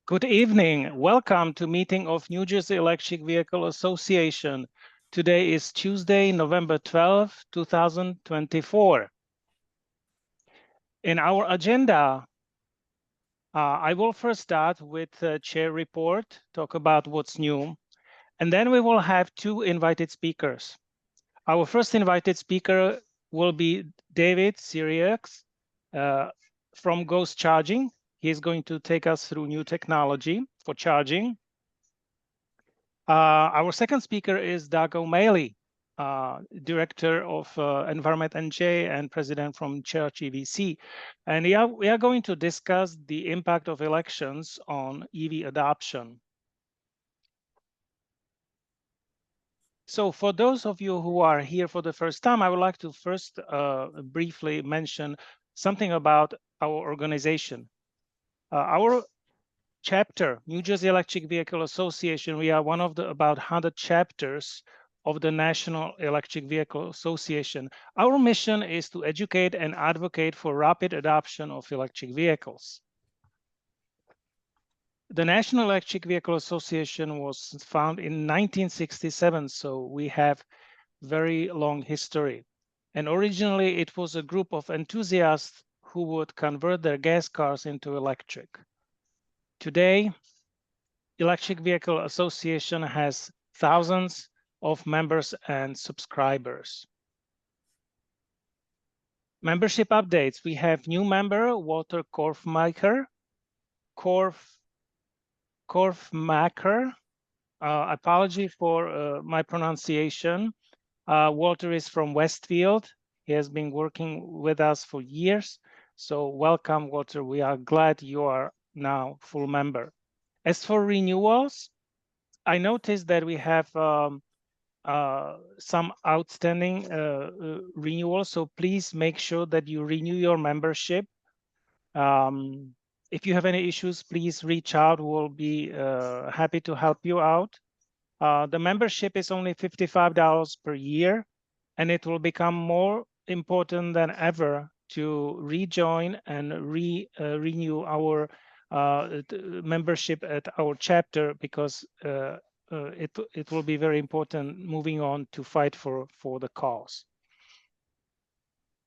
Good evening. Welcome to meeting of New Jersey Electric Vehicle Association. Today is Tuesday, November 12, 2024. In our agenda, I will first start with the chair report, talk about what's new, and then we will have two invited speakers. Our first invited speaker will be David Sirieix from Ghost Charging. He is going to take us through new technology for charging. Our second speaker is Doug O'Malley, Director of Environment NJ and President from ChargEVC. And we are going to discuss the impact of elections on EV adoption. So for those of you who are here for the first time, I would like to first briefly mention something about our organization. Our chapter, New Jersey Electric Vehicle Association, we are one of the about 100 chapters of the National Electric Vehicle Association. Our mission is to educate and advocate for rapid adoption of electric vehicles. The National Electric Vehicle Association was founded in 1967, so we have very long history. And originally it was a group of enthusiasts who would convert their gas cars into electric. Today, Electric Vehicle Association has thousands of members and subscribers. Membership updates. We have new member, Walter Korfmacher. Apology for my pronunciation. Walter is from Westfield. He has been working with us for years. So welcome, Walter. We are glad you are now full member. As for renewals, I noticed that we have some outstanding renewals. So please make sure that you renew your membership. If you have any issues, please reach out. We'll be happy to help you out. The membership is only $55 per year, and it will become more important than ever to rejoin and renew our membership at our chapter, because it will be very important moving on to fight for the cause.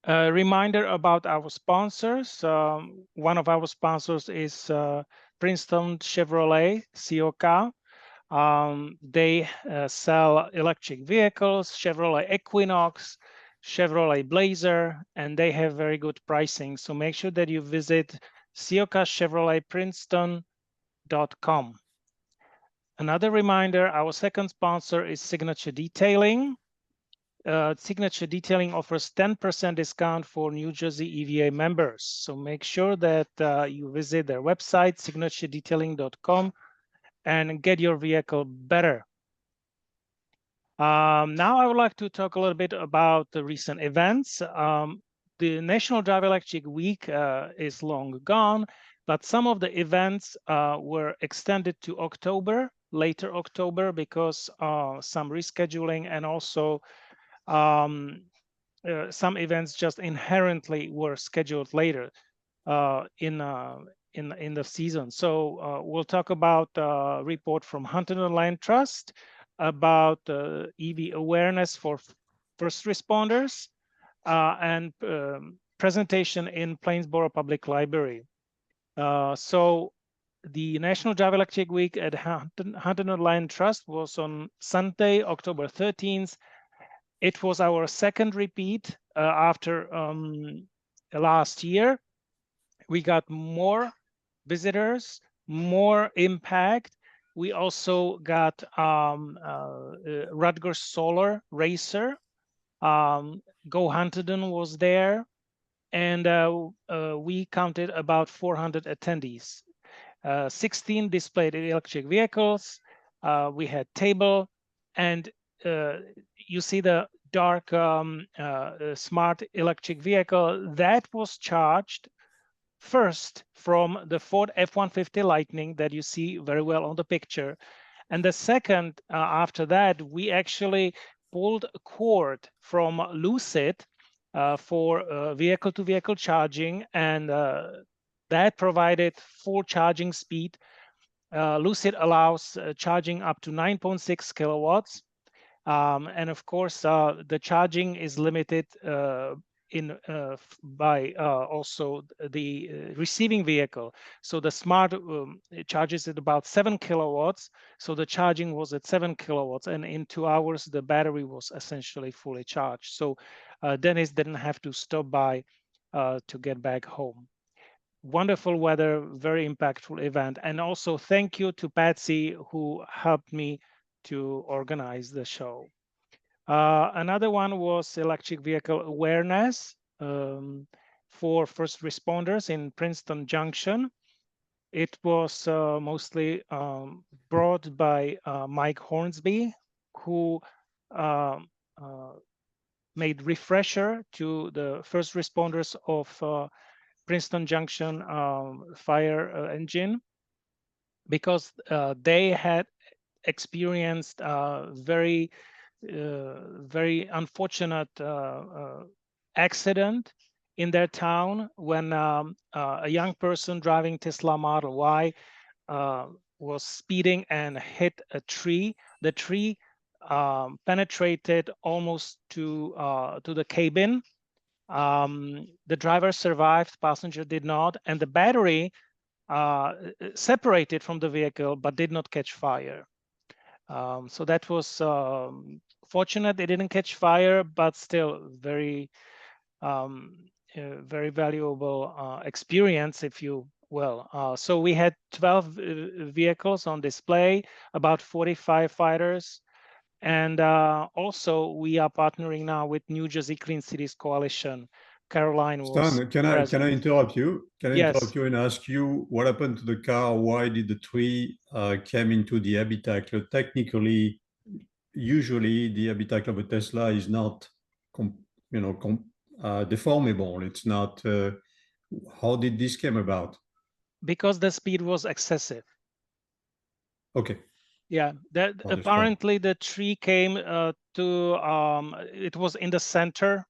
A reminder about our sponsors. One of our sponsors is Princeton Chevrolet, COK. They sell electric vehicles, Chevrolet Equinox, Chevrolet Blazer, and they have very good pricing. So make sure that you visit COKChevroletPrinceton.com. Another reminder, our second sponsor is Signature Detailing. Signature Detailing offers 10% discount for New Jersey EVA members. So make sure that you visit their website, signaturedetailing.com, and get your vehicle better. Now I would like to talk a little bit about the recent events. The National Drive Electric Week is long gone, but some of the events were extended to October, later October, because some rescheduling, and also some events just inherently were scheduled later in the season. So we'll talk about a report from Huntington Land Trust about EV awareness for first responders, and presentation in Plainsboro Public Library. So the National Drive Electric Week at Huntington Land Trust was on Sunday, October 13th. It was our second repeat after last year. We got more visitors, more impact. We also got Rutgers Solar Racer. Go Huntington was there, and we counted about 400 attendees. 16 displayed electric vehicles. We had table, and you see the dark smart electric vehicle that was charged first from the Ford F-150 Lightning that you see very well on the picture. And the second, after that, we actually pulled a cord from Lucid for vehicle-to-vehicle charging, and that provided full charging speed Lucid allows charging up to 9.6 kilowatts. And of course, the charging is limited by also the receiving vehicle. So the Smart charges at about 7 kilowatts. So the charging was at 7 kilowatts, and in 2 hours the battery was essentially fully charged. So Dennis didn't have to stop by to get back home. Wonderful weather, very impactful event. And also thank you to Patsy, who helped me to organize the show. Another one was electric vehicle awareness for first responders in Princeton Junction. It was mostly brought by Mike Hornsby, who made refresher to the first responders of Princeton Junction fire engine, because they had experienced very unfortunate accident in their town when a young person driving Tesla Model Y was speeding and hit a tree. The tree penetrated almost to the cabin. The driver survived, passenger did not, and the battery separated from the vehicle but did not catch fire. So that was fortunate. It didn't catch fire, but still very, very valuable experience, if you will. So we had 12 vehicles on display, about 45 fighters. And also we are partnering now with New Jersey Clean Cities Coalition. Caroline was Stan, can I interrupt you? Can I interrupt you and ask you what happened to the car? Why did the tree came into the habitacle? Technically, usually the habitacle of a Tesla is not, deformable. It's not. How did this came about? Because the speed was excessive. Okay. Yeah, that apparently the tree came it was in the center,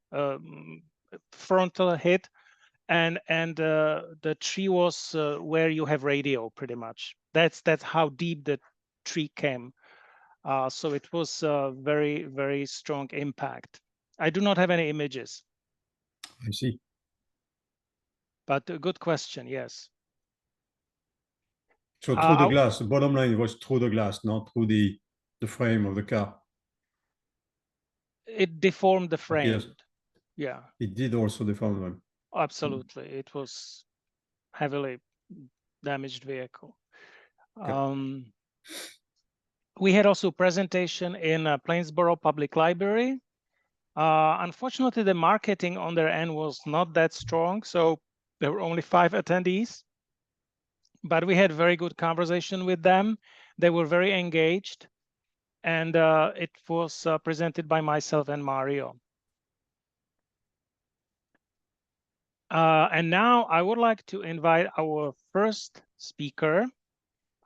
frontal hit, and the tree was where you have radio, pretty much. That's how deep the tree came. So it was a very, very strong impact. I do not have any images. I see. But a good question, yes. So through the glass, the bottom line was through the glass, not through the frame of the car. It deformed the frame. Yes. Yeah. It did also deform them. Absolutely. It was heavily damaged vehicle. Okay. We had also a presentation in Plainsboro Public Library. Unfortunately, the marketing on their end was not that strong, so there were only 5 attendees. But we had very good conversation with them. They were very engaged, and it was presented by myself and Mario. And now I would like to invite our first speaker.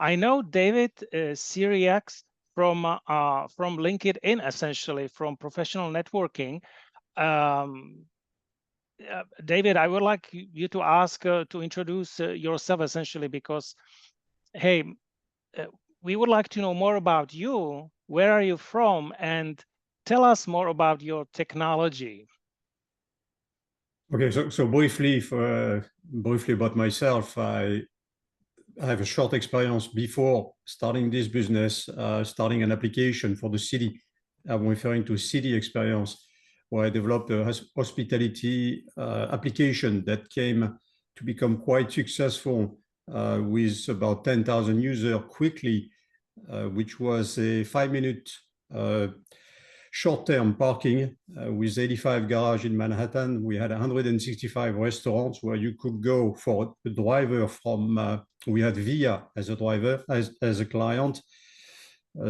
I know David Sirieix from LinkedIn, essentially from professional networking. David, I would like you to ask to introduce yourself, essentially, because, hey, we would like to know more about you. Where are you from? And tell us more about your technology. Okay, so briefly about myself, I have a short experience before starting this business, starting an application for the city. I'm referring to city experience, where I developed a hospitality application that came to become quite successful with about 10,000 users quickly, which was a 5-minute short-term parking with 85 garages in Manhattan. We had 165 restaurants where you could go for a driver from, we had VIA as a driver, as a client.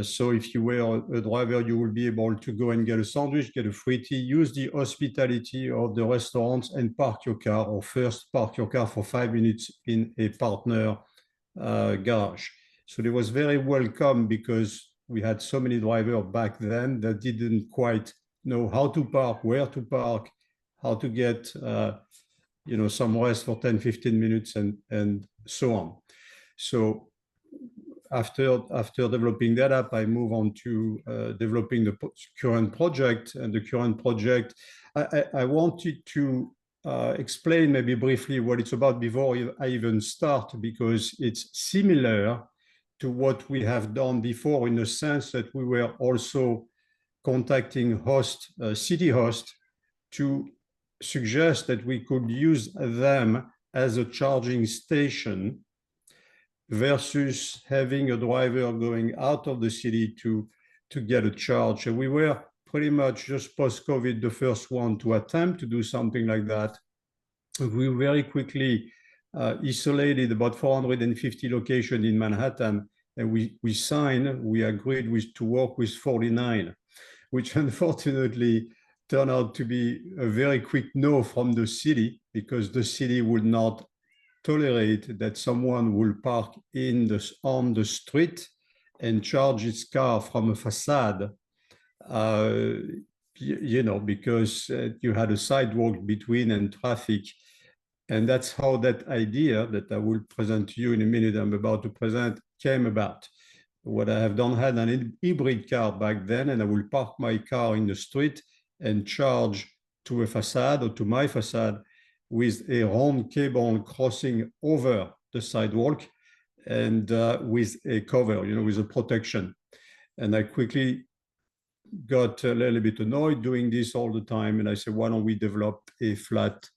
So if you were a driver, you will be able to go and get a sandwich, get a free tea, use the hospitality of the restaurants and park your car, or first park your car for 5 minutes in a partner garage. So it was very welcome, because we had so many drivers back then that didn't quite know how to park, where to park, how to get some rest for 10, 15 minutes and so on. So after developing that app, I move on to developing the current project. And the current project, I wanted to explain maybe briefly what it's about before I even start, because it's similar to what we have done before, in the sense that we were also contacting city host to suggest that we could use them as a charging station versus having a driver going out of the city to get a charge. And we were pretty much just post-COVID the first one to attempt to do something like that. We very quickly isolated about 450 locations in Manhattan, and we agreed to work with 49, which unfortunately turned out to be a very quick no from the city, because the city would not tolerate that someone will park on the street and charge its car from a facade, because you had a sidewalk between and traffic. And that's how that idea that I will present to you in a minute, I'm about to present, came about. What I have done, had an hybrid car back then, and I will park my car in the street and charge to a facade or to my facade with a round cable crossing over the sidewalk, and with a cover, with a protection. And I quickly got a little bit annoyed doing this all the time. And I said, why don't we develop a flat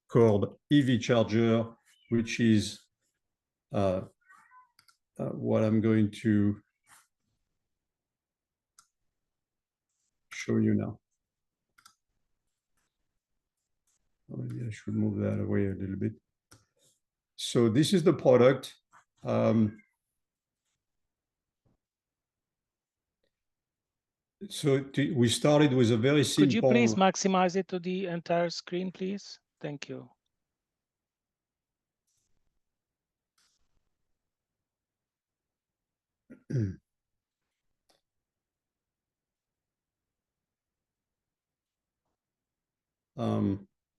cord EV charger, which is what I'm going to show you now. Maybe I should move that away a little bit. So this is the product. We started with a very simple... Could you please maximize it to the entire screen, please? Thank you.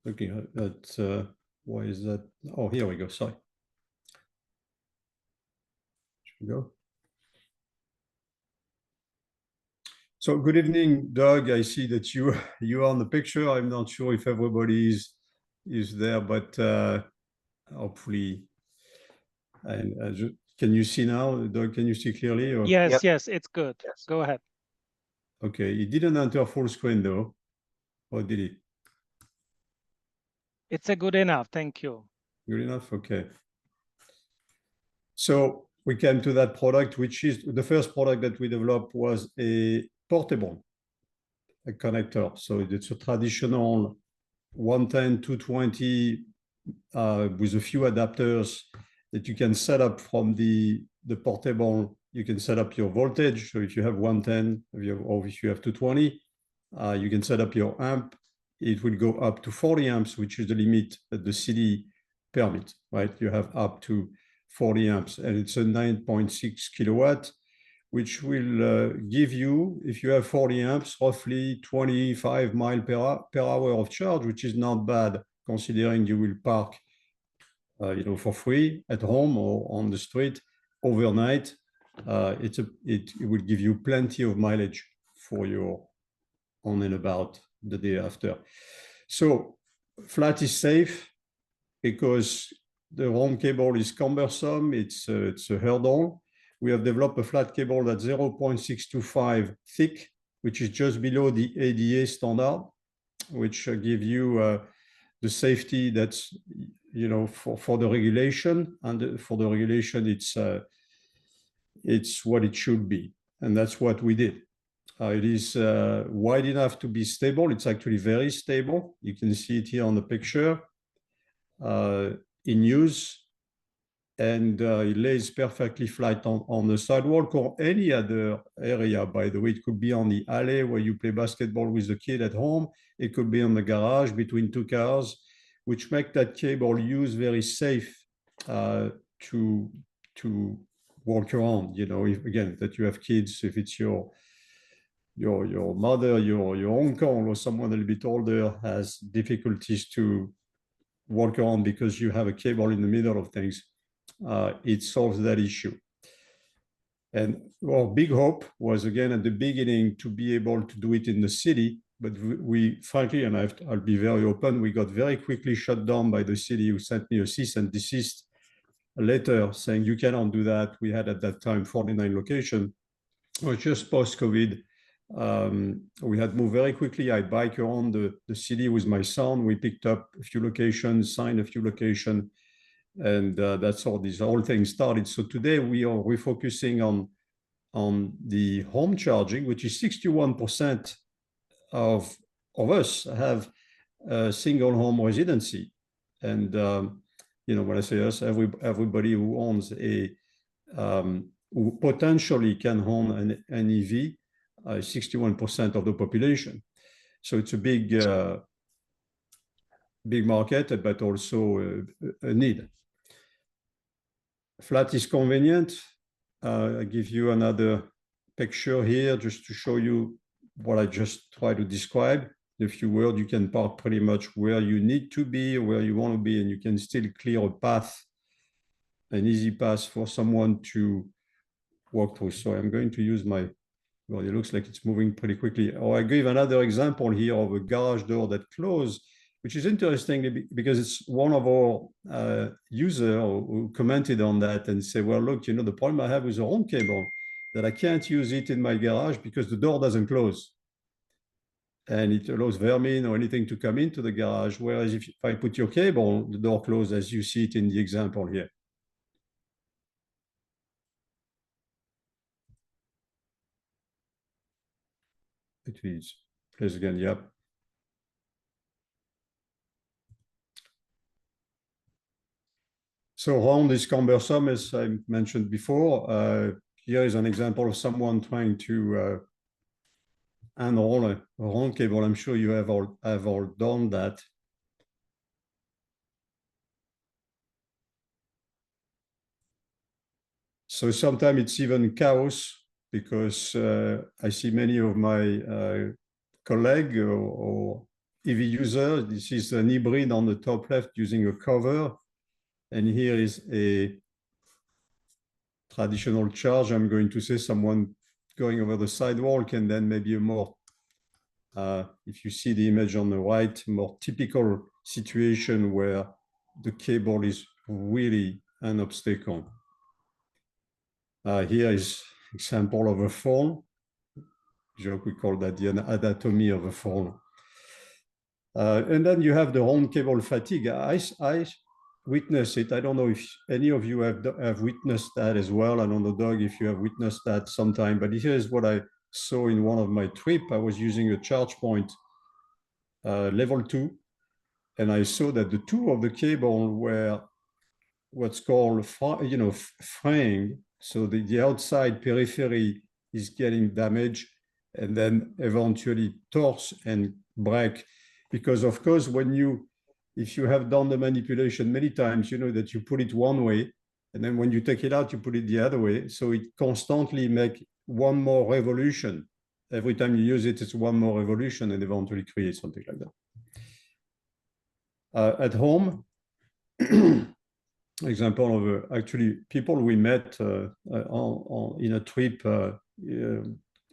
Looking at why is that? Oh, here we go. Sorry. Here we go. So good evening, Doug. I see that you are on the picture. I'm not sure if everybody is there, but hopefully. And can you see now, Doug? Can you see clearly? Or? Yes, yep. Yes, it's good. Yes. Go ahead. Okay, it didn't enter full screen though, or did it? It's a good enough. Thank you. Good enough. Okay. So we came to that product, which is the first product that we developed was a portable connector. So it's a traditional 110, 220 with a few adapters that you can set up from the portable. You can set up your voltage. So if you have 110 or if you have 220, you can set up your amp. It will go up to 40 amps, which is the limit that the city permits, right? You have up to 40 amps, and it's a 9.6 kilowatt, which will give you, if you have 40 amps, roughly 25 miles per hour of charge, which is not bad, considering you will park, for free at home or on the street overnight. It will give you plenty of mileage for your on and about the day after. So flat is safe because the round cable is cumbersome. It's a hurdle. We have developed a flat cable that's 0.625 thick, which is just below the ADA standard, which give you the safety that's, for the regulation. And for the regulation, it's what it should be. And that's what we did. It is wide enough to be stable. It's actually very stable. You can see it here on the picture in use. And it lays perfectly flat on the sidewalk or any other area, by the way. It could be on the alley where you play basketball with the kid at home. It could be on the garage between two cars, which make that cable use very safe to walk around. If, again, that you have kids, if it's your mother, your uncle, or someone a little bit older has difficulties to walk around because you have a cable in the middle of things, it solves that issue. And our big hope was, again, at the beginning, to be able to do it in the city. But we frankly, and I'll be very open, we got very quickly shut down by the city, who sent me a cease and desist letter saying, you cannot do that. We had at that time 49 locations. It was just post-COVID. We had moved very quickly. I bike around the city with my son. We picked up a few locations, signed a few locations, and that's how this whole thing started. So today we are refocusing on the home charging, which is 61% of us have a single home residency. And when I say us, everybody who owns who potentially can own an EV, 61% of the population. So it's a big market, but also a need. Flat is convenient. I give you another picture here just to show you what I just tried to describe. In a few words, you can park pretty much where you need to be, where you want to be, and you can still clear a path, an easy path for someone to walk through. So I'm going to use my, well, it looks like it's moving pretty quickly. Or I give another example here of a garage door that closed, which is interesting because it's one of our users who commented on that and said, well, look, the problem I have with the home cable, that I can't use it in my garage because the door doesn't close. And it allows vermin or anything to come into the garage. Whereas if I put your cable, the door closes, as you see it in the example here. It is, please again, yep. So round is cumbersome, as I mentioned before. Here is an example of someone trying to unroll a round cable. I'm sure you have all done that. So sometimes it's even chaos because I see many of my colleagues or EV users. This is an hybrid on the top left using a cover. And here is a traditional charge. I'm going to say someone going over the sidewalk, and then maybe a more, if you see the image on the right, more typical situation where the cable is really an obstacle. Here is example of a phone. Joke, we call that the anatomy of a phone. And then you have the round cable fatigue. I witness it. I don't know if any of you have witnessed that as well. I don't know, Doug, if you have witnessed that sometime, but here's what I saw in one of my trips. I was using a charge point level 2, and I saw that the two of the cable were what's called fraying. So the outside periphery is getting damaged and then eventually torques and break. Because of course, if you have done the manipulation many times, you know that you put it one way, and then when you take it out, you put it the other way. So it constantly makes one more revolution. Every time you use it, it's one more revolution and eventually create something like that. At home, example of actually people we met in a trip,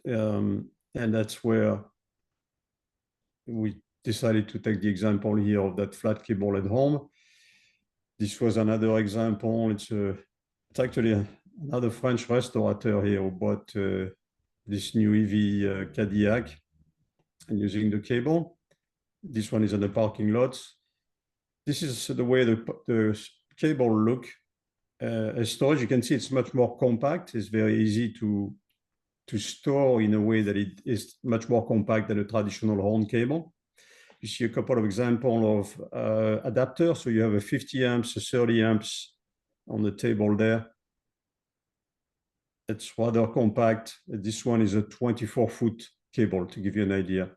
and that's where we decided to take the example here of that flat cable at home. This was another example. It's actually another French restaurateur here who bought this new EV Cadillac and using the cable. This one is in the parking lot. This is the way the cable look as storage. You can see it's much more compact. It's very easy to store in a way that it is much more compact than a traditional horn cable. You see a couple of examples of adapters. So you have a 50 amps, a 30 amps on the table there. It's rather compact. This one is a 24-foot cable, to give you an idea.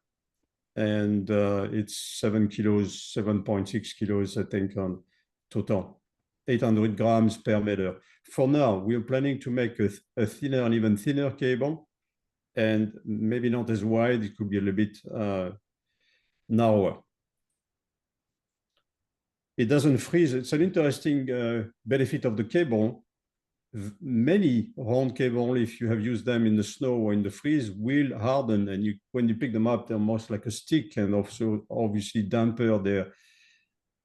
And it's 7 kilos, 7.6 kilos, I think, on total. 800 grams per meter. For now, we're planning to make a thinner and even thinner cable, and maybe not as wide. It could be a little bit narrower. It doesn't freeze. It's an interesting benefit of the cable. many round cable, if you have used them in the snow or in the freeze, will harden, and when you pick them up, they're most like a stick, and also obviously damper their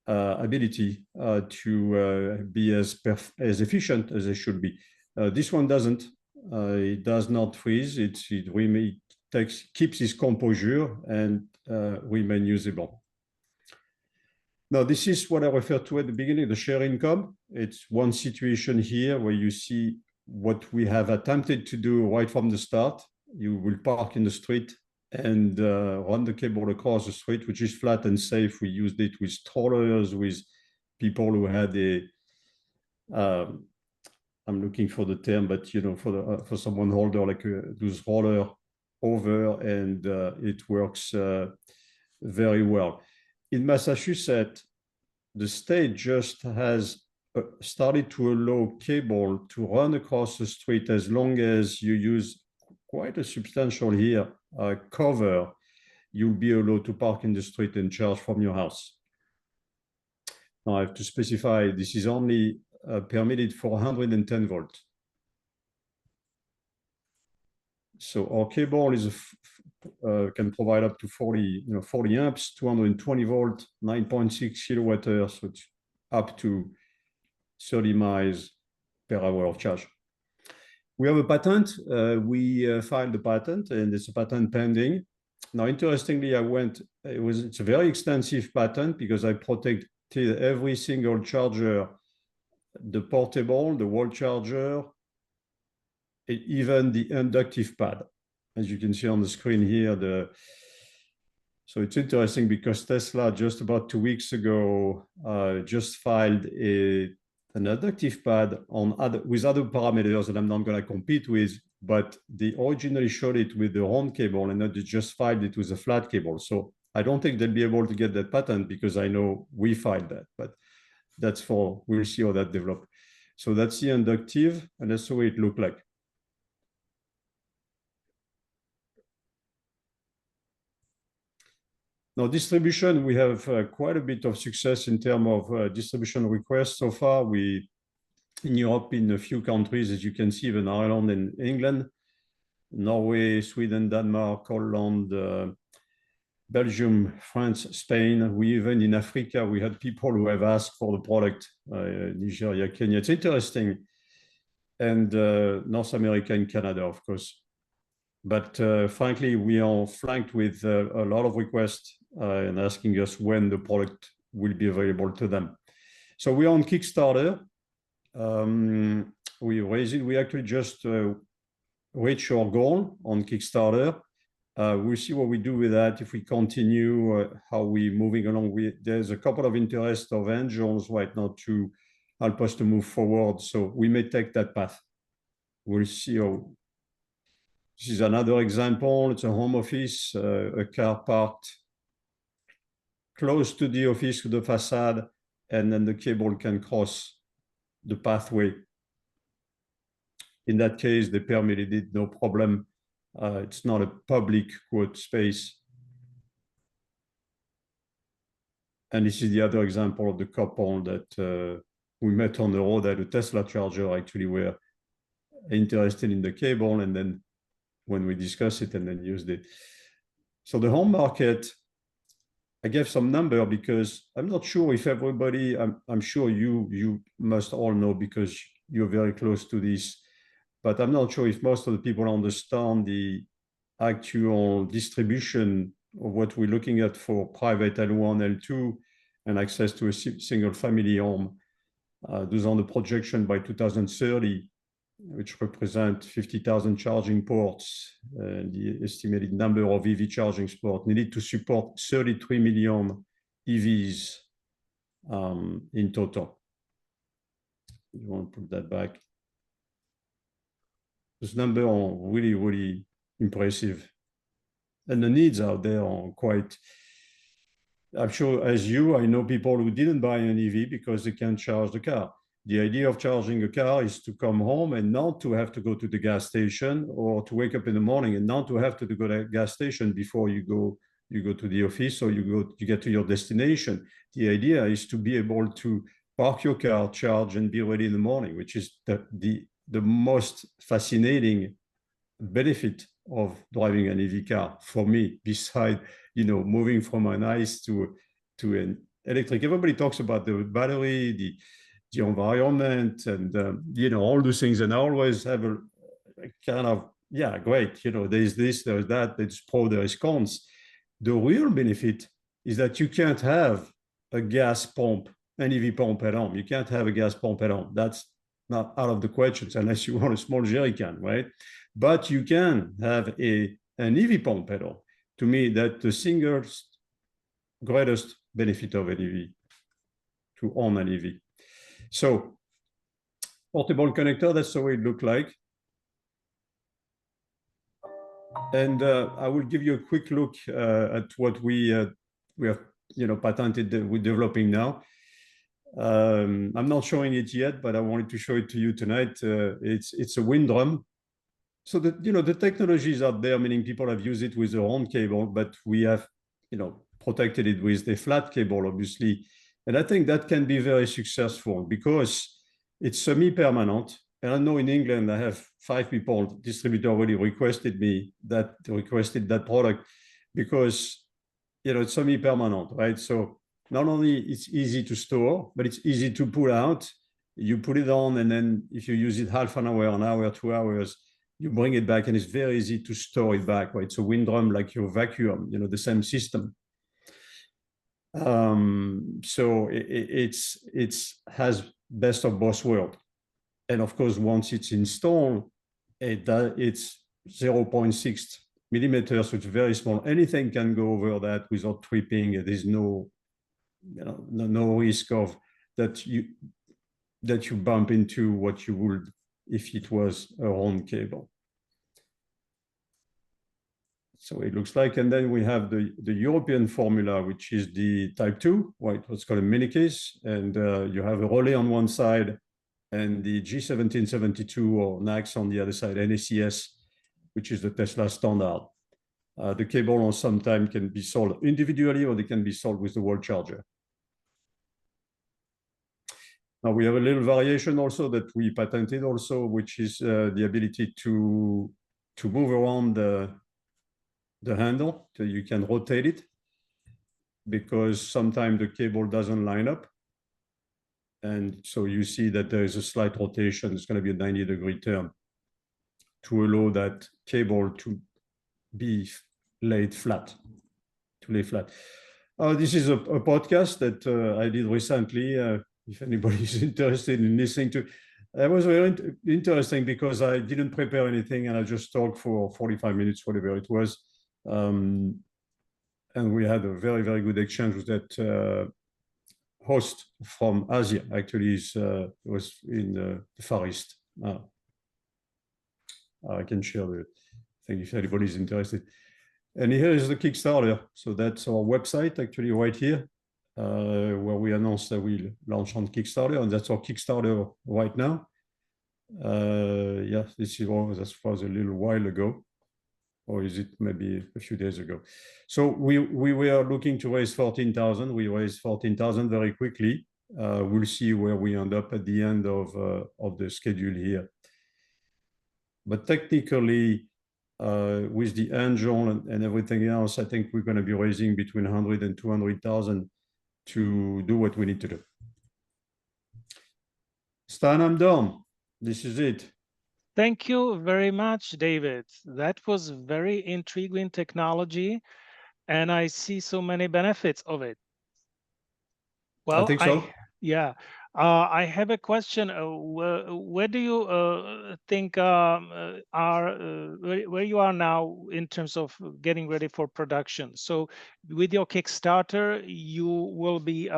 ability to be as efficient as they should be. This one doesn't. It does not freeze. It keeps its composure and remain usable. Now, this is what I referred to at the beginning, the share income. It's one situation here where you see what we have attempted to do right from the start. You will park in the street and run the cable across the street, which is flat and safe. We used it with strollers, with people who had I'm looking for the term, but for someone older, like those roller over, and it works very well. In Massachusetts, the state just has started to allow cable to run across the street as long as you use quite a substantial cover. You'll be allowed to park in the street and charge from your house. Now I have to specify this is only permitted for 110 volts. So our cable can provide up to 40 amps, 220 volt, 9.6 kilowatt-hours, so it's up to 30 miles per hour of charge. We have a patent. We filed the patent, and it's a patent pending. Now, interestingly, it's a very extensive patent because I protected every single charger, the portable, the wall charger, even the inductive pad. As you can see on the screen here, so it's interesting because Tesla just about 2 weeks ago just filed an inductive pad with other parameters that I'm not going to compete with, but they originally showed it with the round cable, and then they just filed it with a flat cable. So I don't think they'll be able to get that patent because I know we filed that, but we'll see how that develops. So that's the inductive, and that's the way it looked like. Now, distribution, we have quite a bit of success in terms of distribution requests so far. In Europe, in a few countries, as you can see, even Ireland and England, Norway, Sweden, Denmark, Holland, Belgium, France, Spain. Even in Africa, we had people who have asked for the product, Nigeria, Kenya. It's interesting. And North America and Canada, of course. But frankly, we are flanked with a lot of requests and asking us when the product will be available to them. So we are on Kickstarter. We actually just reached our goal on Kickstarter. We'll see what we do with that if we continue, how we're moving along. There's a couple of interest of angels right now to help us to move forward. So we may take that path. We'll see how. This is another example. It's a home office, a car parked close to the office, to the facade, and then the cable can cross the pathway. In that case, they permitted it, no problem. It's not a public quote space. And this is the other example of the couple that we met on the road at a Tesla charger. Actually, were interested in the cable, and then when we discussed it and then used it. So the home market, I gave some number because I'm not sure if everybody, I'm sure you must all know because you're very close to this, but I'm not sure if most of the people understand the actual distribution of what we're looking at for private L1, L2, and access to a single family home. Those are the projection by 2030, which represent 50,000 charging ports, and the estimated number of EV charging ports needed to support 33 million EVs in total. You want to put that back. Those numbers are really, really impressive. And the needs out there are quite, I'm sure as I know people who didn't buy an EV because they can't charge the car. The idea of charging a car is to come home and not to have to go to the gas station, or to wake up in the morning and not to have to go to the gas station before you go to the office, or you get to your destination. The idea is to be able to park your car, charge, and be ready in the morning, which is the the most fascinating benefit of driving an EV car for me, beside, you know, moving from an ICE to an electric. Everybody talks about the battery, the environment, and you know, all those things, and I always have a kind of, yeah, great, you know, there's this, there's that, there's pro, there's cons. The real benefit is that you can't have a gas pump, an EV pump at home. You can't have a gas pump at home. That's not out of the questions unless you want a small jerry can, right? But you can have an EV pump at home. To me, that's the single greatest benefit of an EV, to own an EV. So portable connector, that's the way it looked like. And I will give you a quick look at what we have, you know, patented, we're developing now. I'm not showing it yet, but I wanted to show it to you tonight. It's a wind drum. So that, you know, the technology is out there, meaning people have used it with a round cable, but we have, you know, protected it with a flat cable, obviously. And I think that can be very successful because it's semi-permanent. And I know in England, I have 5 people, distributor already requested that product because, you know, it's semi-permanent, right? So not only it's easy to store, but it's easy to pull out. You put it on, and then if you use it half an hour, 2 hours, you bring it back, and it's very easy to store it back, right? It's a wind drum like your vacuum, you know, the same system. So it has best of both worlds. And of course, once it's installed, it's 0.6 millimeters, so it's very small. Anything can go over that without tripping. There's no, you know, no risk of that you bump into what you would if it was a round cable. So it looks like, and then we have the European formula, which is the Type 2, right? What's called a mini case, and you have a relay on one side, and the G1772 or NACS on the other side, NACS, which is the Tesla standard. The cable on sometimes can be sold individually, or they can be sold with the wall charger. Now we have a little variation also that we patented also, which is the ability to move around the handle, so you can rotate it, because sometimes the cable doesn't line up. And so you see that there is a slight rotation. It's going to be a 90-degree turn to allow that cable to be laid flat, to lay flat. This is a podcast that I did recently. If anybody is interested in listening to, it was very interesting because I didn't prepare anything and I just talked for 45 minutes, whatever it was. And we had a very, very good exchange with that host from Asia. Actually, it was in the Far East. I can share the thing if anybody's interested. And here is the Kickstarter. So that's our website, actually, right here, where we announced that we'll launch on Kickstarter, and that's our Kickstarter right now. Yeah, this was a little while ago, or is it maybe a few days ago? So we were looking to raise 14,000. We raised 14,000 very quickly. We'll see where we end up at the end of the schedule here. But technically, with the angel and everything else, I think we're going to be raising between 100 and 200,000 to do what we need to do. Stan, I'm done. This is it. Thank you very much, David. That was very intriguing technology, and I see so many benefits of it. Well, I think so. Yeah. I have a question. Where do you think where you are now in terms of getting ready for production? So with your Kickstarter, you will be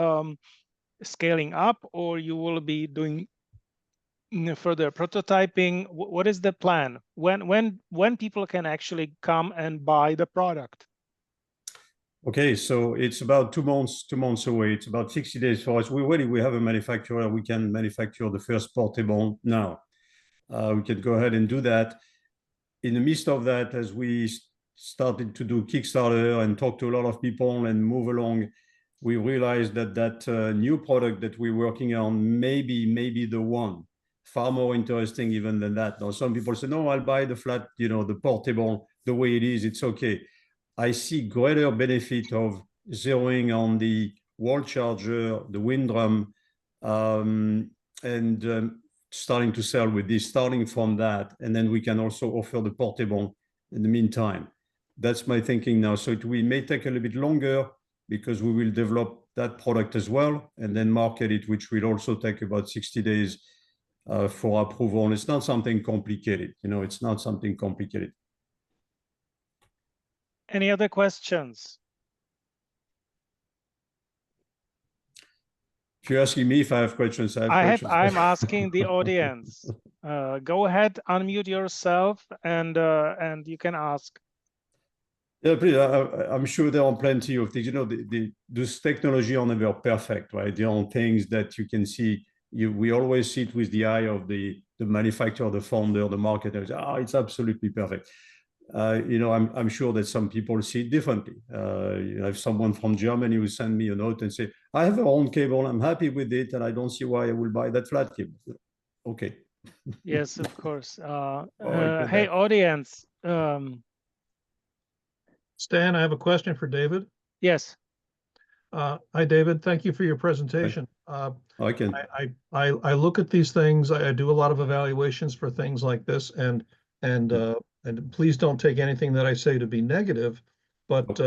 scaling up, or you will be doing further prototyping? What is the plan? When people can actually come and buy the product? Okay, so it's about 2 months away. It's about 60 days for us. We have a manufacturer. We can manufacture the first portable now. We can go ahead and do that. In the midst of that, as we started to do Kickstarter and talk to a lot of people and move along, we realized that new product that we're working on may be the one far more interesting even than that. Now, some people say, no, I'll buy the flat, the portable, the way it is, it's okay. I see greater benefit of zeroing on the wall charger, the wind drum, and starting to sell with this, starting from that. And then we can also offer the portable in the meantime. That's my thinking now. So we may take a little bit longer because we will develop that product as well and then market it, which will also take about 60 days for approval. And it's not something complicated. It's not something complicated. Any other questions? If you're asking me if I have questions, I have questions. I'm asking the audience. Go ahead, unmute yourself, and you can ask. Yeah, please. I'm sure there are plenty of things. This technology are never perfect, right? There are things that you can see. We always see it with the eye of the manufacturer, the founder, the marketer. It's absolutely perfect. I'm sure that some people see it differently. I have someone from Germany who send me a note and say, I have a round cable, I'm happy with it, and I don't see why I will buy that flat cable. Okay. Yes, of course. Hey, audience. Stan, I have a question for David. Yes. Hi, David. Thank you for your presentation. I look at these things. I do a lot of evaluations for things like this, and please don't take anything that I say to be negative. But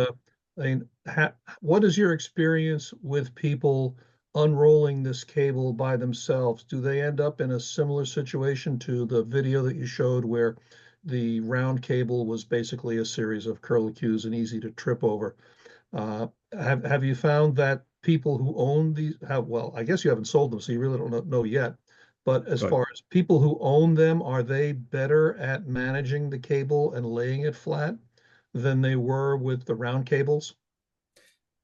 what is your experience with people unrolling this cable by themselves? Do they end up in a similar situation to the video that you showed, where the round cable was basically a series of curlicues and easy to trip over? Have you found that people who own these well, I guess you haven't sold them, so you really don't know yet. But as far as people who own them, are they better at managing the cable and laying it flat than they were with the round cables?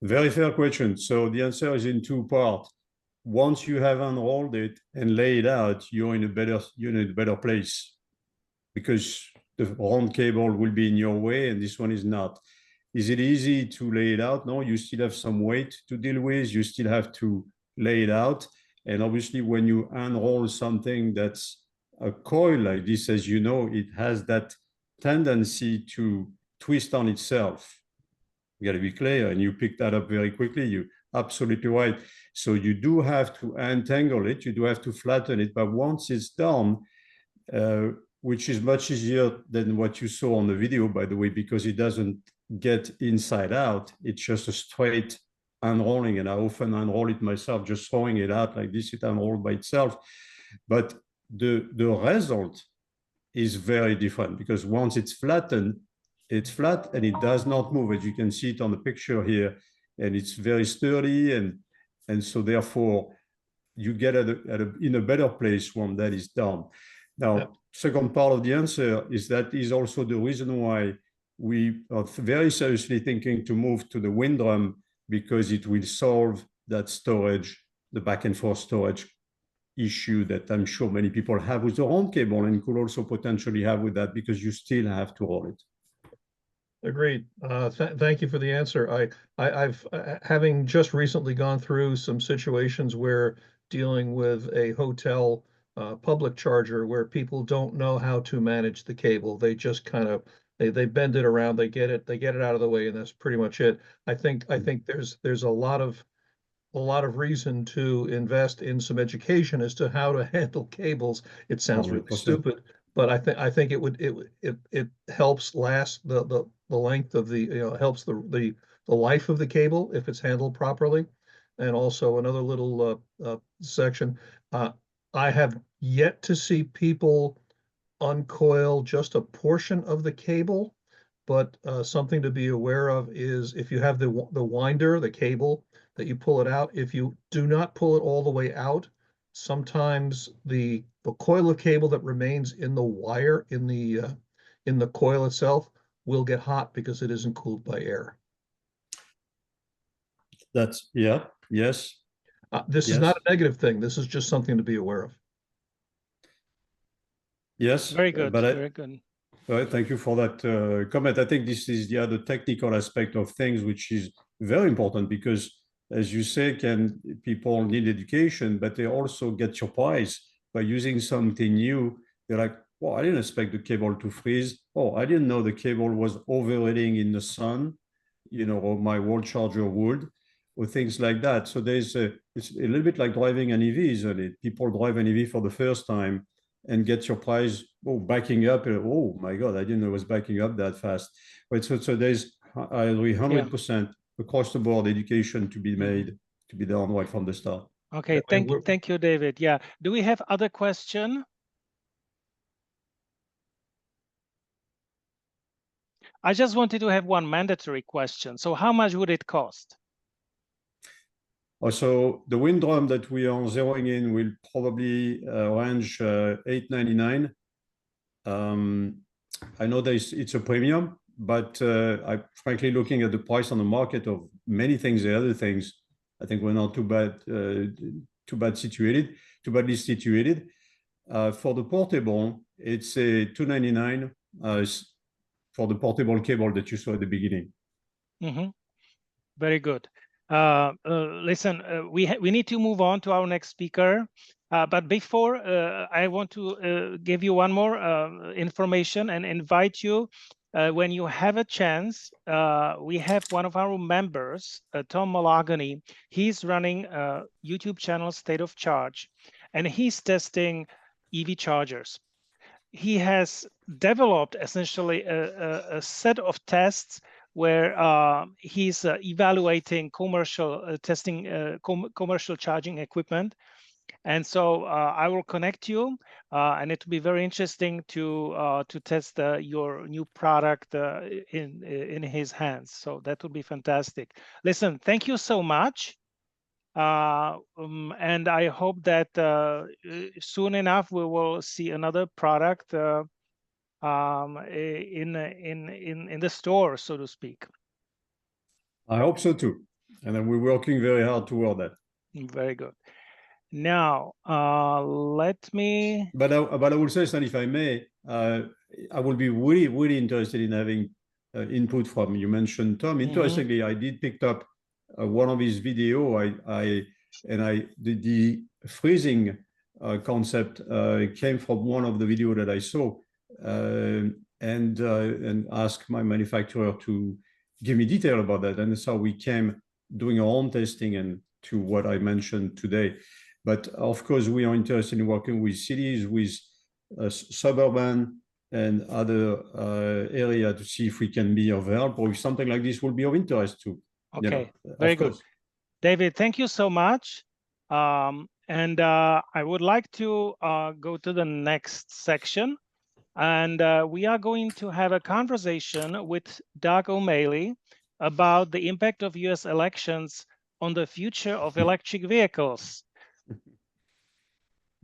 Very fair question. So the answer is in two parts. Once you have unrolled it and laid it out, you're in a better place, because the round cable will be in your way and this one is not. Is it easy to lay it out? No, you still have some weight to deal with. You still have to lay it out. And obviously, when you unroll something that's a coil like this, as you know, it has that tendency to twist on itself. You got to be clear, and you pick that up very quickly. You're absolutely right. So you do have to untangle it. You do have to flatten it. But once it's done, which is much easier than what you saw on the video, by the way, because it doesn't get inside out. It's just a straight unrolling, and I often unroll it myself, just throwing it out like this, it unrolls by itself. But the result is very different, because once it's flattened, it's flat and it does not move, as you can see it on the picture here, and it's very sturdy, and so therefore you get in a better place when that is done. Now, second part of the answer is that is also the reason why we are very seriously thinking to move to the wind drum, because it will solve that storage, the back and forth storage issue that I'm sure many people have with the round cable, and could also potentially have with that, because you still have to roll it. Agreed. Thank you for the answer. I've having just recently gone through some situations where dealing with a hotel public charger, where people don't know how to manage the cable. They just kind of they bend it around, they get it out of the way, and that's pretty much it. I think there's a lot of reason to invest in some education as to how to handle cables. It sounds really stupid, but I think it helps last the length of the helps the life of the cable if it's handled properly. And also another little section, I have yet to see people uncoil just a portion of the cable, but something to be aware of is if you have the winder, the cable that you pull it out, if you do not pull it all the way out, sometimes the coil of cable that remains in the wire in the coil itself will get hot because it isn't cooled by air. Yes. This is not a negative thing. This is just something to be aware of. Yes. Very good. Very good. All right, thank you for that comment. I think this is the other technical aspect of things, which is very important, because, as you say, people need education, but they also get surprised by using something new, they're like, well, I didn't expect the cable to freeze. Oh, I didn't know the cable was overheating in the sun, or my wall charger would, or things like that. So it's a little bit like driving an EV, isn't it? People drive an EV for the first time and get surprised, backing up. Oh my God, I didn't know it was backing up that fast. But so there's, I agree, 100% across the board education to be made, to be done right from the start. Okay, thank you, David. Yeah, do we have other question? I just wanted to have one mandatory question. So how much would it cost? So the wind drum that we are zeroing in will probably range $899. I know it's a premium, but I frankly, looking at the price on the market of many things, the other things, I think we're not too badly situated. For the portable, it's a $299 for the portable cable that you saw at the beginning. Very good. Listen, we need to move on to our next speaker. But before, I want to give you one more information and invite you, when you have a chance, we have one of our members, Tom Malagany. He's running a YouTube channel, State of Charge, and he's testing EV chargers. He has developed essentially a set of tests where he's evaluating commercial commercial charging equipment. And so I will connect you, and it will be very interesting to test your new product in his hands. So that would be fantastic. Listen, thank you so much. And I hope that soon enough we will see another product in the store, so to speak. I hope so too, and then we're working very hard toward that. Very good. Now, let me. But I will say, Stan, if I may, I will be really interested in having input from you. Mentioned Tom. Interestingly, I did pick up one of his video. The freezing concept came from one of the video that I saw, and asked my manufacturer to give me detail about that. And that's how we came doing our own testing and to what I mentioned today. But of course, we are interested in working with cities, with suburban and other area to see if we can be of help, or if something like this will be of interest to. Okay, very good. David, thank you so much. And I would like to go to the next section. And we are going to have a conversation with Doug O'Malley about the impact of US elections on the future of electric vehicles.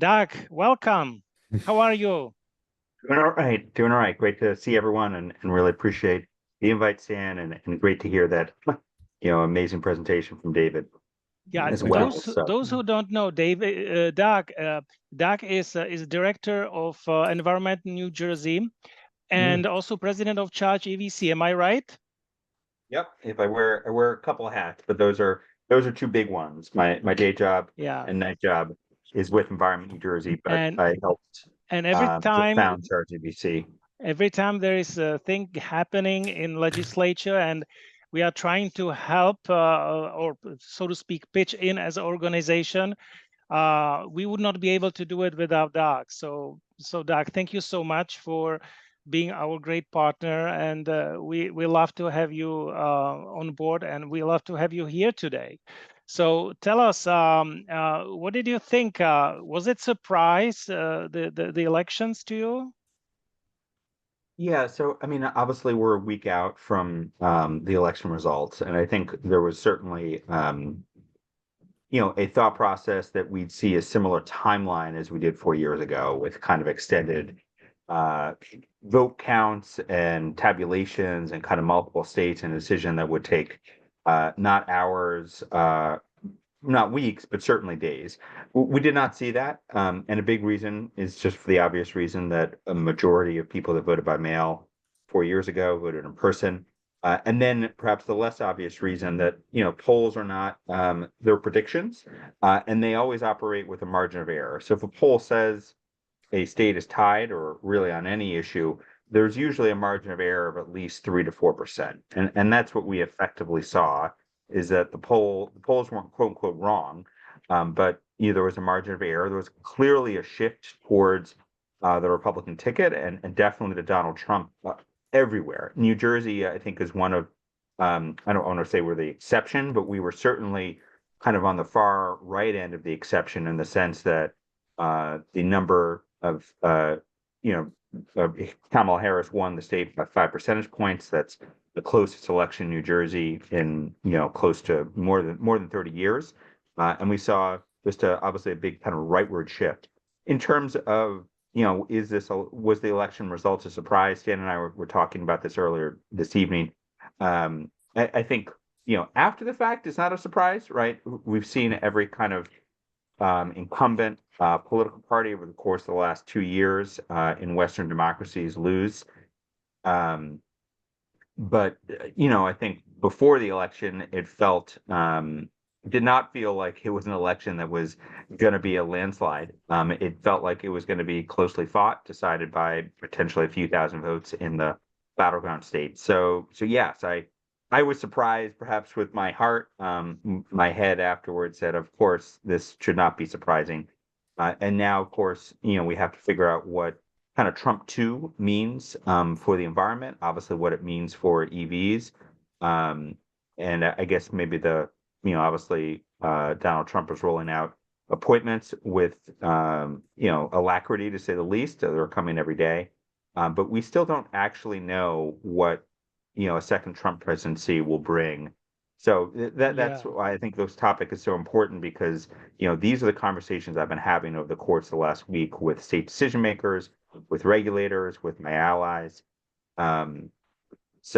Doug, welcome. How are you? Doing all right. Great to see everyone, and really appreciate the invite, Stan, and great to hear that, amazing presentation from David. Yeah, as well. Those who don't know, David, Doug is director of Environment New Jersey, and also president of ChargEVC. Am I right? Yep. If I wear a couple of hats, but those are two big ones. My day job and night job is with Environment New Jersey, but I helped every time found ChargEVC. Every time there is a thing happening in legislature and we are trying to help or so to speak pitch in as an organization, we would not be able to do it without Doug. So Doug, thank you so much for being our great partner, and we love to have you on board, and we love to have you here today. So tell us, what did you think? Was it surprise, the elections to you? Yeah, so I mean, obviously we're a week out from the election results, and I think there was certainly a thought process that we'd see a similar timeline as we did 4 years ago, with kind of extended vote counts and tabulations and kind of multiple states, and a decision that would take not hours, not weeks, but certainly days. We did not see that. And a big reason is just for the obvious reason that a majority of people that voted by mail 4 years ago voted in person. And then perhaps the less obvious reason that, polls are not their predictions, and they always operate with a margin of error. So if a poll says a state is tied or really on any issue, there's usually a margin of error of at least 3 to 4%. And that's what we effectively saw, is that the polls weren't quote unquote wrong, but there was a margin of error. There was clearly a shift towards the Republican ticket and definitely to Donald Trump everywhere. New Jersey, I think, is one of, I don't want to say we're the exception, but we were certainly kind of on the far right end of the exception in the sense that the number of, Kamala Harris won the state by 5 percentage points. That's the closest election in New Jersey in, close to more than 30 years. And we saw just obviously a big kind of rightward shift. In terms of, was the election results a surprise? Dan and I were talking about this earlier this evening. I think, after the fact, it's not a surprise, right? We've seen every kind of incumbent political party over the course of the last 2 years in Western democracies lose. But, I think before the election, it did not feel like it was an election that was going to be a landslide. It felt like it was going to be closely fought, decided by potentially a few thousand votes in the battleground states. So yes, I was surprised, perhaps with my heart. My head afterwards said, of course, this should not be surprising. And now, of course, we have to figure out what kind of Trump 2 means for the environment, obviously what it means for EVs. And I guess maybe obviously Donald Trump is rolling out appointments with, alacrity, to say the least. They're coming every day. But we still don't actually know what, a second Trump presidency will bring. So that's why I think this topic is so important, because, these are the conversations I've been having over the course of the last week with state decision makers, with regulators, with my allies. And that's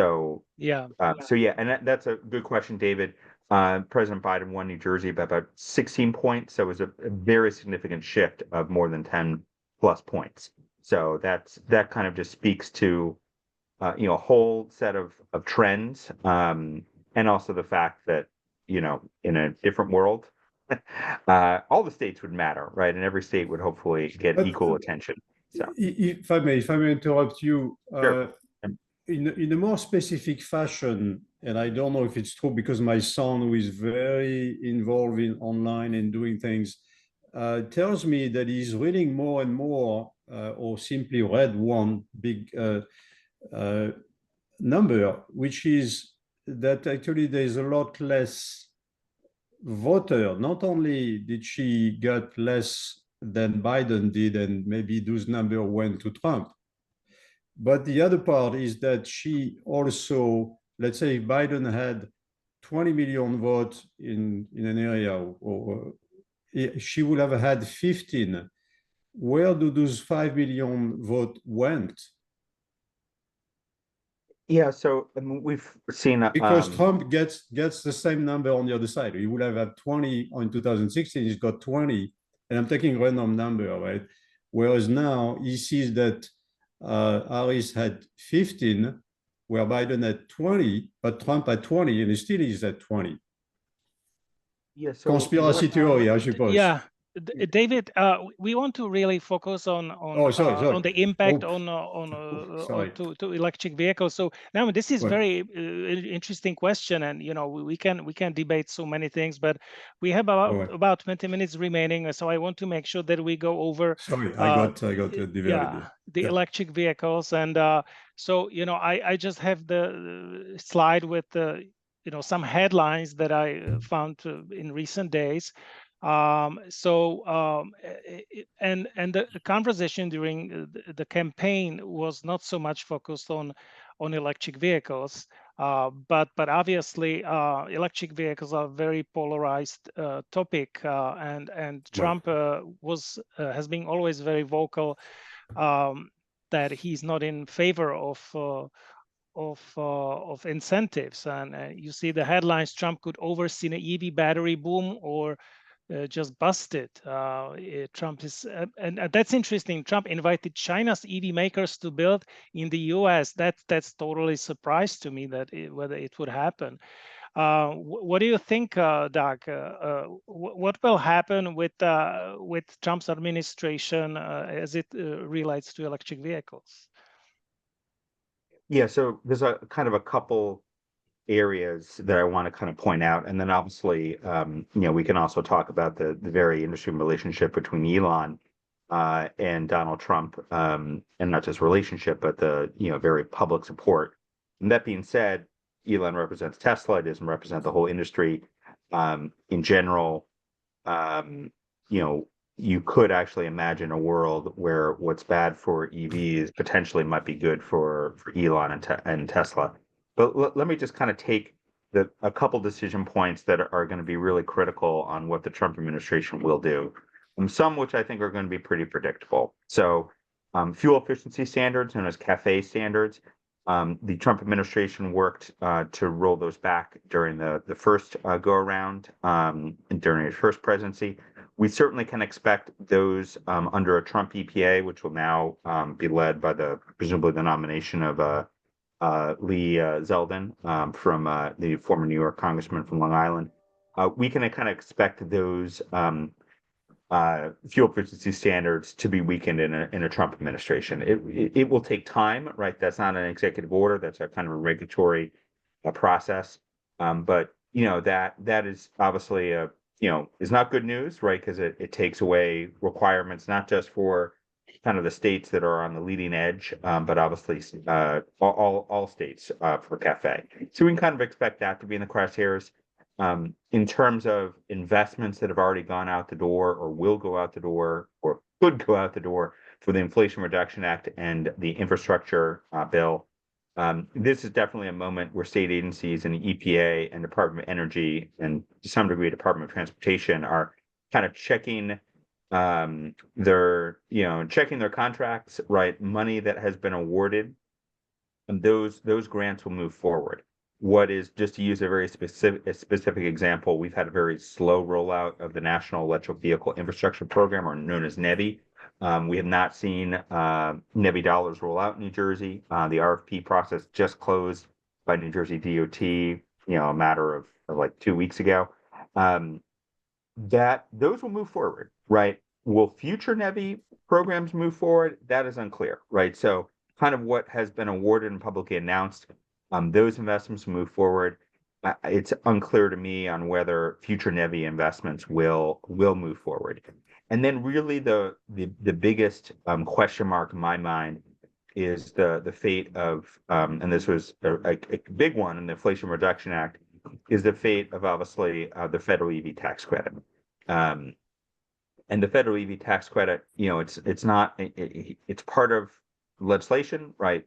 a good question, David. President Biden won New Jersey by about 16 points. So it was a very significant shift of more than 10 plus points. So that kind of just speaks to, a whole set of trends, and also the fact that, in a different world, all the states would matter, right? And every state would hopefully get equal attention. So, if I may interrupt you, sure. In a more specific fashion, and I don't know if it's true because my son, who is very involved in online and doing things, tells me that he's reading more and more, or simply read one big number, which is that actually there's a lot less voter. Not only did she get less than Biden did, and maybe those numbers went to Trump, but the other part is that she also, let's say if Biden had 20 million votes in an area, or she would have had 15. Where do those 5 million votes went? Yeah, so I mean, we've seen because Trump gets the same number on the other side. He would have had 20 in 2016. He's got 20, and I'm taking random number, right? Whereas now he sees that Harris had 15, where Biden had 20, but Trump had 20, and he still is at 20. Yeah, so conspiracy theory, I suppose. Yeah. David, we want to really focus on the impact to electric vehicles. So now this is very interesting question, and we can debate so many things, but we have about 20 minutes remaining. So I want to make sure that we go over. Sorry, I got the electric vehicles, and so I just have the slide with the some headlines that I found in recent days. And the conversation during the campaign was not so much focused on electric vehicles, but obviously electric vehicles are a very polarized topic, and Trump has been always very vocal that he's not in favor of incentives. And you see the headlines: Trump could oversee an EV battery boom, or just busted. Trump is, and that's interesting. Trump invited China's EV makers to build in the U.S. That's totally surprised to me that whether it would happen. What do you think, Doug? What will happen with Trump's administration as it relates to electric vehicles? Yeah, so there's a kind of a couple areas that I want to kind of point out, and then obviously, we can also talk about the very interesting relationship between Elon and Donald Trump, and not just relationship, but the very public support. And that being said, Elon represents Tesla; it doesn't represent the whole industry. In general, you could actually imagine a world where what's bad for EVs potentially might be good for Elon and Tesla. But let me just kind of take a couple decision points that are going to be really critical on what the Trump administration will do. Some which I think are going to be pretty predictable. So fuel efficiency standards, known as CAFE standards, the Trump administration worked to roll those back during the first go around during his first presidency. We certainly can expect those under a Trump EPA, which will now be led by presumably the nomination of Lee Zeldin from the former New York congressman from Long Island. We can kind of expect those fuel efficiency standards to be weakened in a Trump administration. It will take time, right? That's not an executive order. That's a kind of a regulatory process. But that is obviously is not good news, right? Because it takes away requirements not just for kind of the states that are on the leading edge, but obviously all states for CAFE. So we can kind of expect that to be in the crosshairs. In terms of investments that have already gone out the door or will go out the door or could go out the door for the Inflation Reduction Act and the infrastructure bill, this is definitely a moment where state agencies and the EPA and Department of Energy and to some degree Department of Transportation are kind of checking their contracts, right? Money that has been awarded, and those grants will move forward. What is, just to use a very specific example, we've had a very slow rollout of the National Electric Vehicle Infrastructure Program, or known as NEVI. We have not seen NEVI dollars roll out in New Jersey. The RFP process just closed by New Jersey DOT, a matter of like 2 weeks ago. That those will move forward, right? Will future NEVI programs move forward? That is unclear, right? So kind of what has been awarded and publicly announced, those investments move forward. It's unclear to me on whether future NEVI investments will move forward. And then really the biggest question mark in my mind is the fate of, and this was a big one in the Inflation Reduction Act, is the fate of obviously the federal EV tax credit. And the federal EV tax credit, it's part of legislation, right?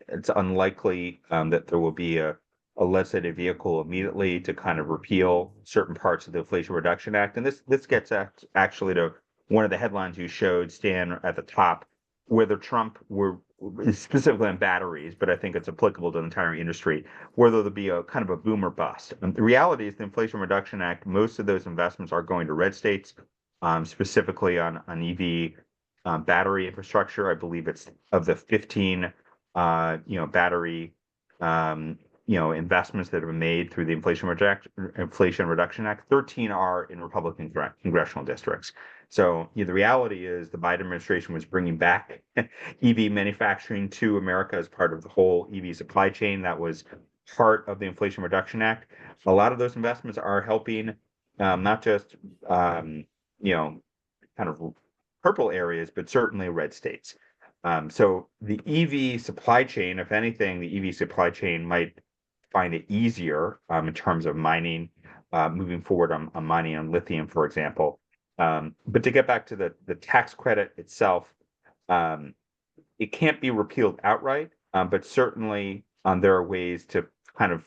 It's unlikely that there will be a legislative vehicle immediately to kind of repeal certain parts of the Inflation Reduction Act. And this gets actually to one of the headlines you showed, Stan, at the top, whether Trump were specifically on batteries, but I think it's applicable to the entire industry, whether there'll be a kind of a boom or bust. And the reality is the Inflation Reduction Act, most of those investments are going to red states, specifically on EV battery infrastructure. I believe it's of the 15 battery investments that have been made through the Inflation Reduction Act, 13 are in Republican congressional districts. So the reality is the Biden administration was bringing back EV manufacturing to America as part of the whole EV supply chain. That was part of the Inflation Reduction Act. A lot of those investments are helping not just kind of purple areas, but certainly red states. So the EV supply chain, if anything, the EV supply chain might find it easier in terms of mining, moving forward on mining on lithium, for example. But to get back to the tax credit itself, it can't be repealed outright, but certainly there are ways to kind of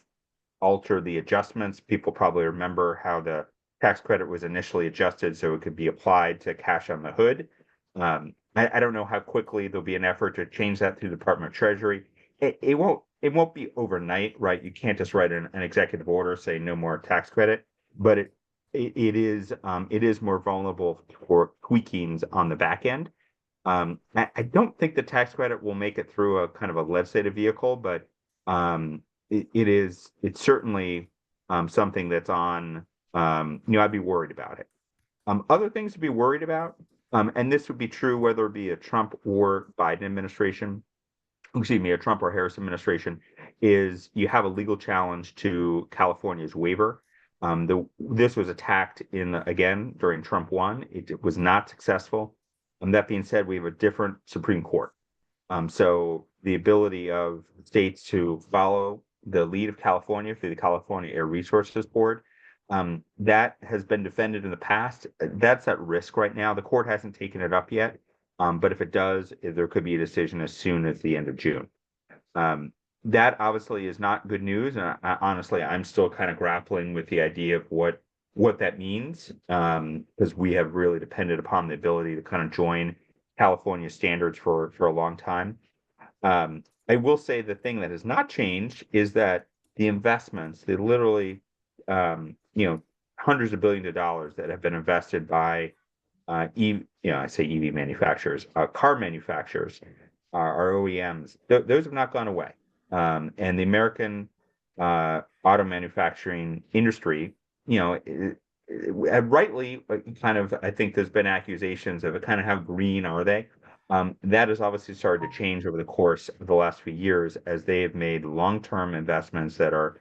alter the adjustments. People probably remember how the tax credit was initially adjusted so it could be applied to cash on the hood. I don't know how quickly there'll be an effort to change that through the Department of Treasury. It won't be overnight, right? You can't just write an executive order saying no more tax credit, but it is more vulnerable for tweakings on the back end. I don't think the tax credit will make it through a kind of a legislative vehicle, but it's certainly something that's on, I'd be worried about it. Other things to be worried about, and this would be true whether it be a Trump or Biden administration, excuse me, a Trump or Harris administration, is you have a legal challenge to California's waiver. This was attacked again during Trump 1. It was not successful. That being said, we have a different Supreme Court. So the ability of states to follow the lead of California through the California Air Resources Board, that has been defended in the past. That's at risk right now. The court hasn't taken it up yet, but if it does, there could be a decision as soon as the end of June. That obviously is not good news, and honestly, I'm still kind of grappling with the idea of what that means, because we have really depended upon the ability to kind of join California standards for a long time. I will say the thing that has not changed is that the investments, they literally, hundreds of billions of dollars that have been invested by, I say EV manufacturers, car manufacturers, our OEMs, those have not gone away. And the American auto manufacturing industry, rightly, kind of, I think there's been accusations of kind of how green are they? That has obviously started to change over the course of the last few years as they have made long-term investments that are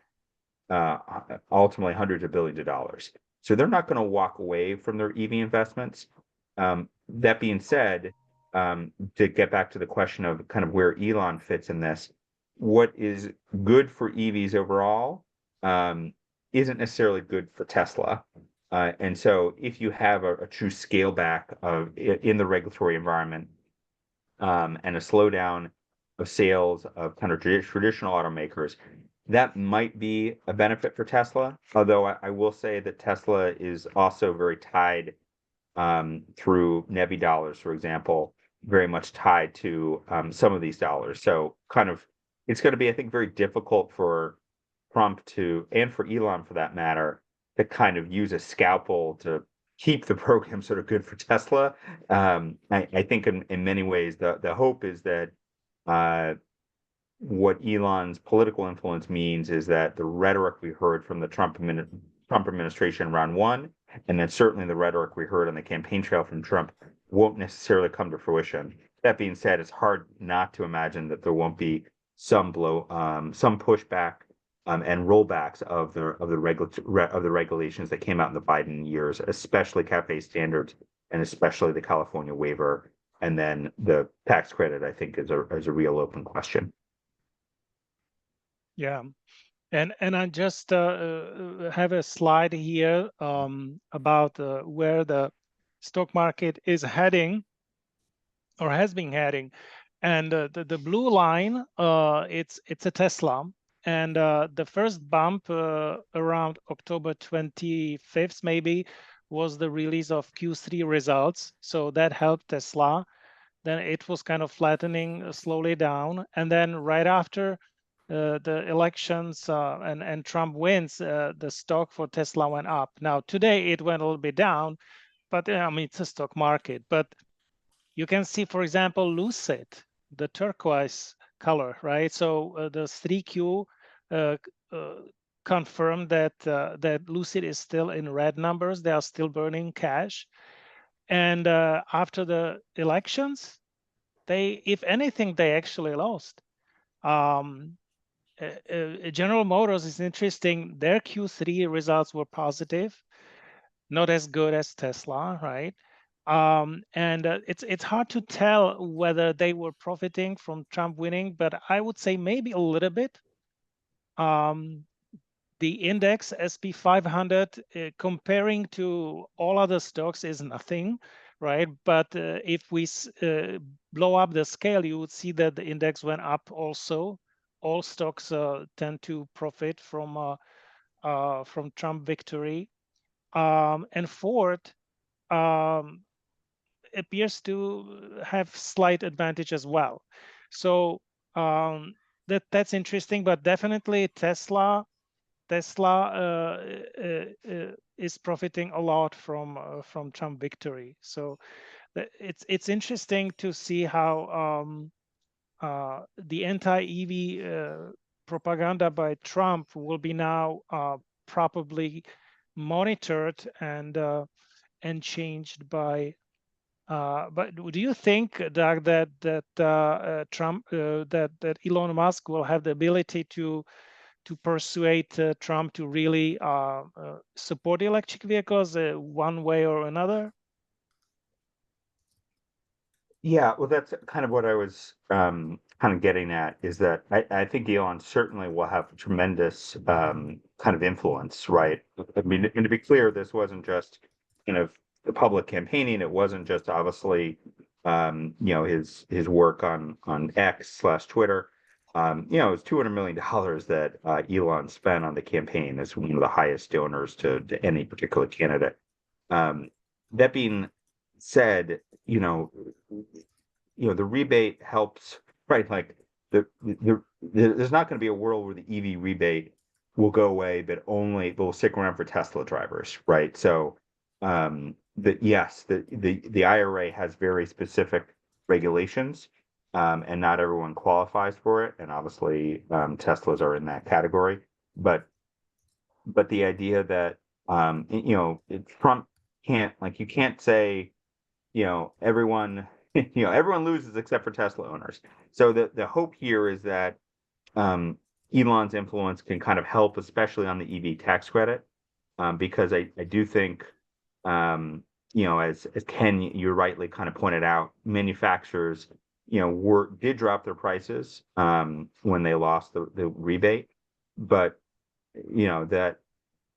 ultimately hundreds of billions of dollars. So they're not going to walk away from their EV investments. That being said, to get back to the question of kind of where Elon fits in this, what is good for EVs overall isn't necessarily good for Tesla. And so if you have a true scale back in the regulatory environment and a slowdown of sales of kind of traditional automakers, that might be a benefit for Tesla. Although I will say that Tesla is also very tied through NEVI dollars, for example, very much tied to some of these dollars. So kind of, it's going to be, I think, very difficult for Trump and for Elon for that matter, to kind of use a scalpel to keep the program sort of good for Tesla. I think in many ways, the hope is that what Elon's political influence means is that the rhetoric we heard from the Trump administration round 1, and then certainly the rhetoric we heard on the campaign trail from Trump, won't necessarily come to fruition. That being said, it's hard not to imagine that there won't be some pushback and rollbacks of the regulations that came out in the Biden years, especially CAFE standards and especially the California waiver, and then the tax credit. I think is a real open question. Yeah, and I just have a slide here about where the stock market is heading or has been heading, and the blue line, it's a Tesla, and the first bump around October 25th maybe was the release of Q3 results, so that helped Tesla. Then it was kind of flattening slowly down, and then right after the elections and Trump wins, the stock for Tesla went up. Now today it went a little bit down, but I mean it's a stock market. But you can see, for example, Lucid, the turquoise color, right? So the 3Q confirmed that Lucid is still in red numbers. They are still burning cash, and after the elections, if anything, they actually lost. General Motors is interesting. Their Q3 results were positive, not as good as Tesla, right? And it's hard to tell whether they were profiting from Trump winning, but I would say maybe a little bit. The index SP 500 comparing to all other stocks is nothing, right? But if we blow up the scale, you would see that the index went up also. All stocks tend to profit from Trump victory, and Ford appears to have slight advantage as well. So that's interesting, but definitely Tesla Tesla is profiting a lot from Trump victory. So it's interesting to see how the anti-EV propaganda by Trump will be now probably monitored and changed by. But do you think, Doug, that Trump, that Elon Musk will have the ability to persuade Trump to really support electric vehicles one way or another? Yeah, well, that's kind of what I was kind of getting at, is that I think Elon certainly will have tremendous kind of influence, right? I mean, and to be clear, this wasn't just kind of the public campaigning. It wasn't just obviously his work on X/Twitter. It was $200 million that Elon spent on the campaign as one of the highest donors to any particular candidate. That being said, the rebate helps, right? Like there's not going to be a world where the EV rebate will go away, but only will stick around for Tesla drivers, right? So, yes, the IRA has very specific regulations, and not everyone qualifies for it, and obviously Teslas are in that category. But the idea that Trump can't, like, you can't say, everyone everyone loses except for Tesla owners. So the hope here is that Elon's influence can kind of help, especially on the EV tax credit, because I do think, as Ken, you rightly kind of pointed out, manufacturers, did drop their prices when they lost the rebate, but that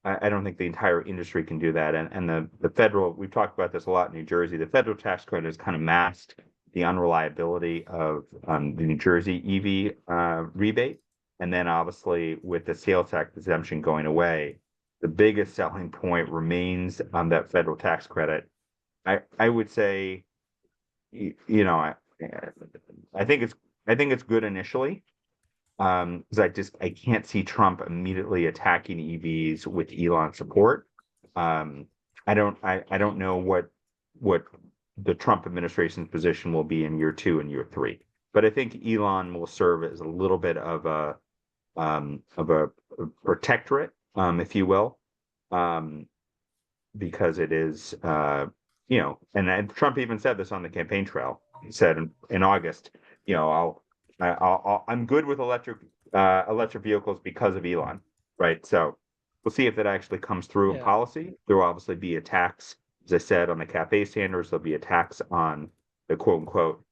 I don't think the entire industry can do that. And the federal, we've talked about this a lot in New Jersey, the federal tax credit has kind of masked the unreliability of the New Jersey EV rebate. And then obviously with the sales tax exemption going away, the biggest selling point remains on that federal tax credit. I would say, I think it's good initially. Because I can't see Trump immediately attacking EVs with Elon support. I don't know what the Trump administration's position will be in year 2 and year 3, but I think Elon will serve as a little bit of a protectorate, if you will, because it is and Trump even said this on the campaign trail. He said in August, I'm good with electric vehicles because of Elon, right? So we'll see if that actually comes through in policy. There will obviously be a tax, as I said, on the CAFE standards. There'll be a tax on the quote unquote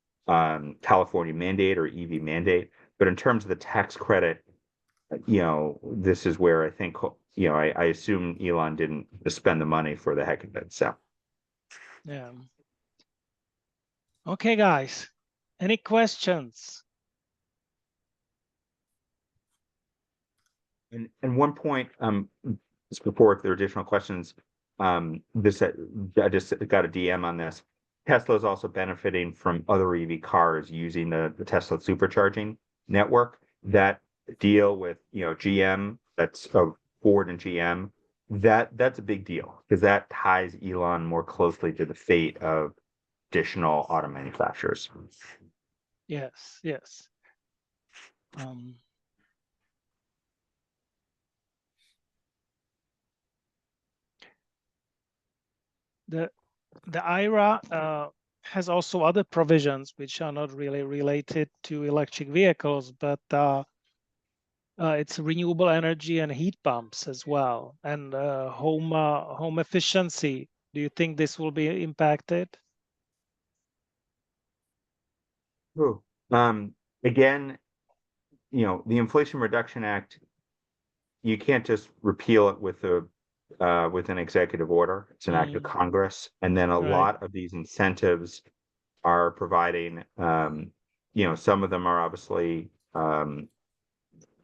California mandate or EV mandate. But in terms of the tax credit, this is where I think, I assume Elon didn't spend the money for the heck of it. So. Yeah. Okay, guys. Any questions? And one point, just before, if there are additional questions, I just got a DM on this. Tesla is also benefiting from other EV cars using the Tesla supercharging network. That deal with GM, that's Ford and GM, that's a big deal because that ties Elon more closely to the fate of additional auto manufacturers. Yes. The IRA has also other provisions which are not really related to electric vehicles, but it's renewable energy and heat pumps as well, and home efficiency. Do you think this will be impacted? Again, the Inflation Reduction Act, you can't just repeal it with an executive order. It's an act of Congress, and then a lot of these incentives are providing. Some of them are obviously,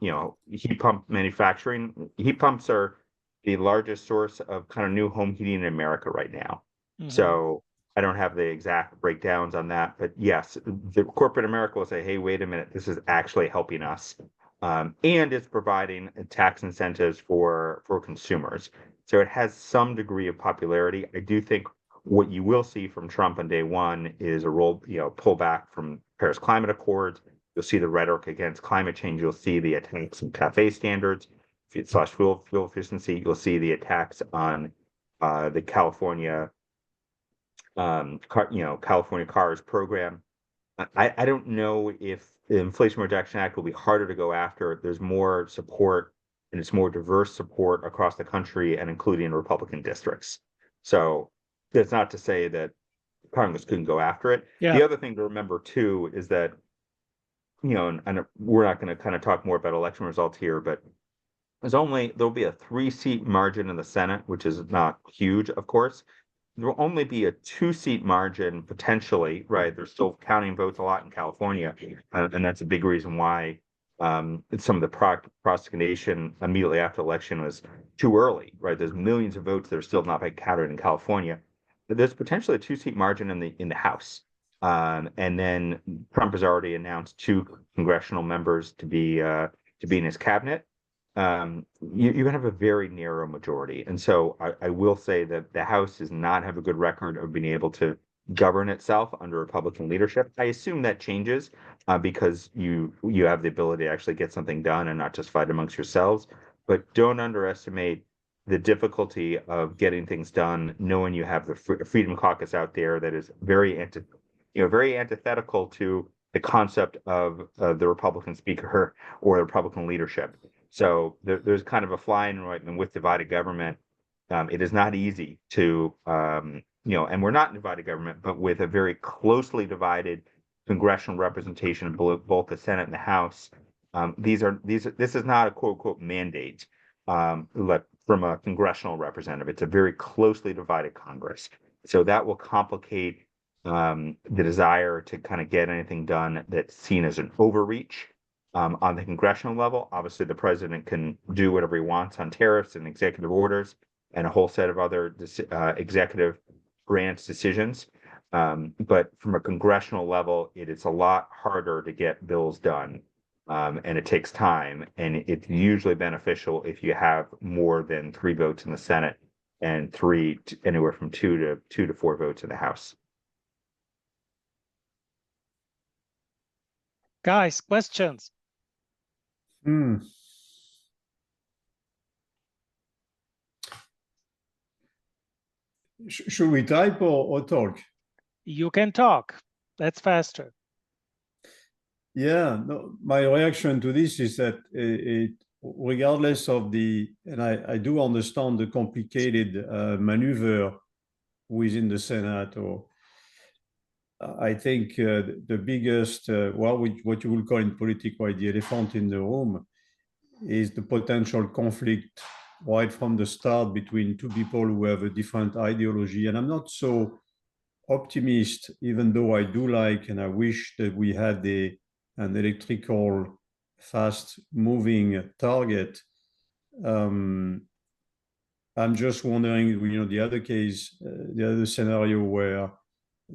heat pump manufacturing. Heat pumps are the largest source of kind of new home heating in America right now. So I don't have the exact breakdowns on that, but yes, the corporate America will say, "Hey, wait a minute, this is actually helping us." and it's providing tax incentives for consumers. So it has some degree of popularity. I do think what you will see from Trump on day one is a pullback from Paris Climate Accords. You'll see the rhetoric against climate change. You'll see the attacks on CAFE standards / fuel efficiency. You'll see the attacks on the California California cars program. I don't know if the Inflation Reduction Act will be harder to go after. There's more support, and it's more diverse support across the country and including Republican districts. So that's not to say that Congress couldn't go after it. Yeah. The other thing to remember too is that, and we're not going to kind of talk more about election results here, but there'll be a 3-seat margin in the Senate, which is not huge, of course. There will only be a 2-seat margin potentially, right? They're still counting votes a lot in California, and that's a big reason why some of the procrastination immediately after election was too early, right? There's millions of votes that are still not being counted in California. But there's potentially a 2-seat margin in the House, and then Trump has already announced 2 congressional members to be in his cabinet. You're going to have a very narrow majority. And so I will say that the House does not have a good record of being able to govern itself under Republican leadership. I assume that changes because you have the ability to actually get something done and not just fight amongst yourselves. But don't underestimate the difficulty of getting things done, knowing you have the Freedom Caucus out there that is very antithetical to the concept of the Republican speaker or the Republican leadership. So there's kind of a fine right with divided government. It is not easy to, and we're not in divided government, but with a very closely divided congressional representation of both the Senate and the House. This is not a quote unquote mandate from a congressional representative. It's a very closely divided Congress. So that will complicate the desire to kind of get anything done that's seen as an overreach. On the congressional level, obviously the president can do whatever he wants on tariffs and executive orders and a whole set of other executive branch decisions. But from a congressional level, it is a lot harder to get bills done. And it takes time, and it's usually beneficial if you have more than 3 votes in the Senate and anywhere from 2 to 4 votes in the House. Guys, questions? Should we type or talk? You can talk. That's faster. Yeah, no, my reaction to this is that regardless of and I do understand the complicated maneuver within the Senate, or I think the biggest, what you will call in politics, the elephant in the room, is the potential conflict right from the start between 2 people who have a different ideology. And I'm not so optimist, even though I do like and I wish that we had an electrical, fast-moving target. I'm just wondering, the other case, the other scenario where